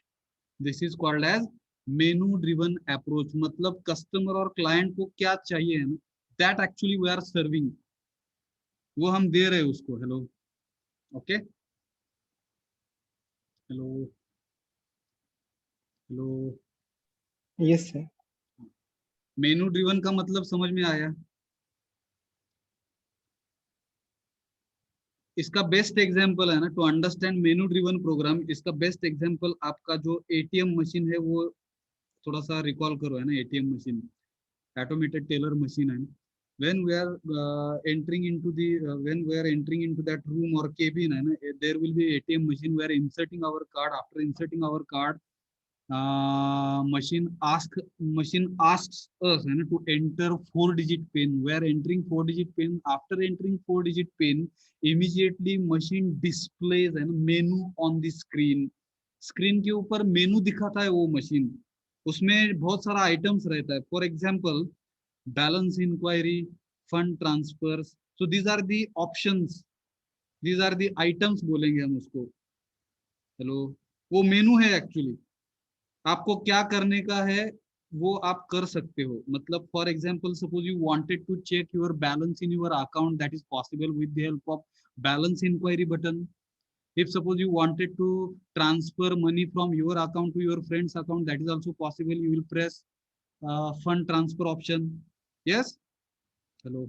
This is called as menu driven approach. मतलब कस्टमर और क्लाइंट को क्या चाहिए है ना, that actually we are serving, वो हम दे रहे हैं उसको। Hello, okay. Hello hello. Yes, sir. Menu driven का मतलब समझ में आया? इसका बेस्ट एग्जांपल है ना, to understand menu driven program, इसका बेस्ट एग्जांपल आपका जो एटीएम मशीन है वो थोड़ा सा रिकॉल करो, है ना। ATM machine, automated teller machine, and when we are entering into the when we are entering into that room or cabin, and there will be ATM machine. We are inserting our card. After inserting our card, machine asks us, you know, to enter 4-digit pin. We are entering 4-digit pin. After entering 4-digit pin, immediately machine displays and menu on the screen. Screen के ऊपर मेनू दिखाता है वो machine, उसमें बहुत सारा items रहता है. For example balance enquiry, fund transfer. So these are the options, these are the items बोलेंगे हम उसको. हेलो, वो मेनू है एक्चुअली. आपको क्या करने का है वो आप कर सकते हो. मतलब for example suppose you wanted to check your balance in your account, that is possible with the help of balance enquiry button. If suppose you wanted to transfer money from your account to your friend's account, that is also possible. You will press fund transfer option. Yes. Hello.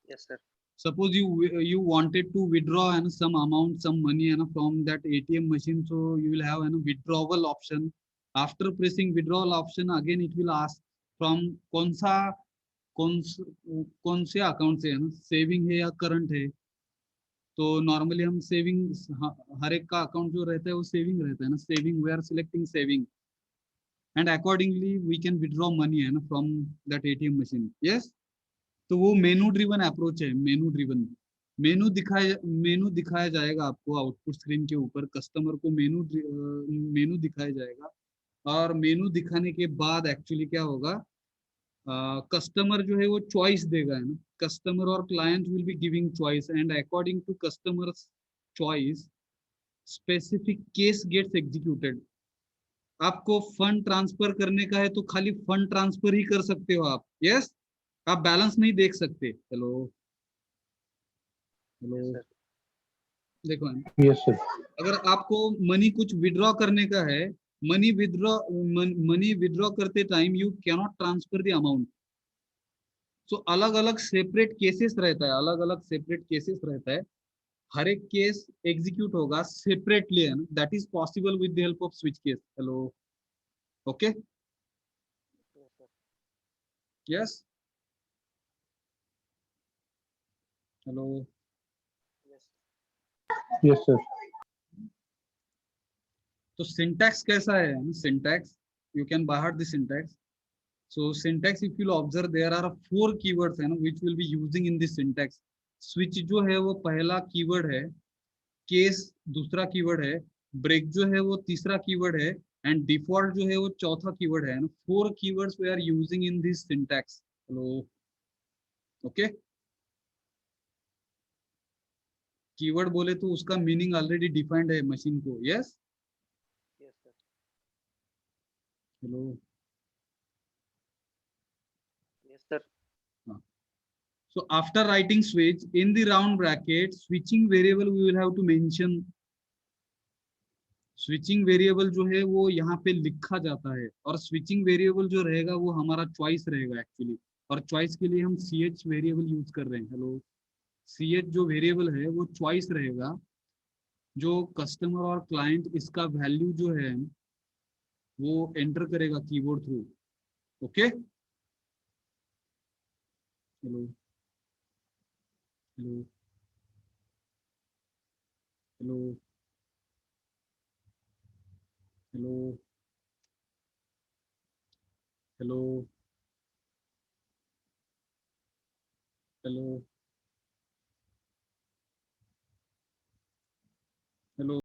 Yes, sir. Suppose you wanted to withdraw and some amount, some money, and from that ATM machine, so you will have a withdrawal option. After pressing withdrawal option, again it will ask from कौन से account से है ना, saving है या current है. तो normally हम सेविंग, हर एक का अकाउंट जो रहता है वो सेविंग रहता है ना. Saving, we are selecting saving, and accordingly we can withdraw money, है ना, from that ATM machine. Yes. तो वो मेनू ड्रिवन अप्रोच है. मेनू ड्रिवन, मेनू दिखाया जाएगा आपको आउटपुट स्क्रीन के ऊपर. कस्टमर को मेनू दिखाया जाएगा, और मेनू दिखाने के बाद एक्चुअली क्या होगा, कस्टमर जो है वो चॉइस देगा, है ना. कस्टमर और client will be giving choice, and according to customer's choice specific case gets executed. आपको फंड ट्रांसफर करने का है तो खाली फंड ट्रांसफर ही कर सकते हो आप. यस. आप बैलेंस नहीं देख सकते. Hello hello. Yes, sir. देखो, Yes, sir. अगर आपको मनी कुछ विड्रॉ करने का है, मनी विड्रॉ करते time you cannot transfer the amount. So अलग अलग सेपरेट केसेस रहता है, अलग अलग सेपरेट केसेस रहता है. हर एक केस एग्जीक्यूट होगा सेपरेटली, है ना. That is possible with the help off switch case. Hello. Okay. Yes, sir. Yes. Hello. Yes. Yes, sir. तो सिंटैक्स कैसा है? Syntax, you can by heart the syntax. So syntax, if you'll observe, there are 4 keywords है ना which will be using in this syntax. Switch जो है वो पहला keyword है, केस दूसरा कीवर्ड है, ब्रेक जो है वो तीसरा कीवर्ड है, एंड डिफॉल्ट जो है वो चौथा कीवर्ड है ना. 4 keywords we are using in this syntax. Hello. Okay. Keyword बोले तो उसका मीनिंग ऑलरेडी डिफाइंड है मशीन को. Yes. Yes, sir. Hello. Yes, sir. So after writing switch in the round bracket, switching variable we will have to mention. Switching variable जो है वो यहाँ पे लिखा जाता है, और स्विचिंग वेरिएबल जो रहेगा वो हमारा चॉइस रहेगा एक्चुअली. और चॉइस के लिए हम ch वेरिएबल यूज कर रहे हैं. हेलो. ch जो वेरिएबल है वो चॉइस रहेगा. जो कस्टमर और क्लाइंट इसका वैल्यू जो है वो एंटर करेगा keyboard through. Okay. Hello hello hello hello hello hello.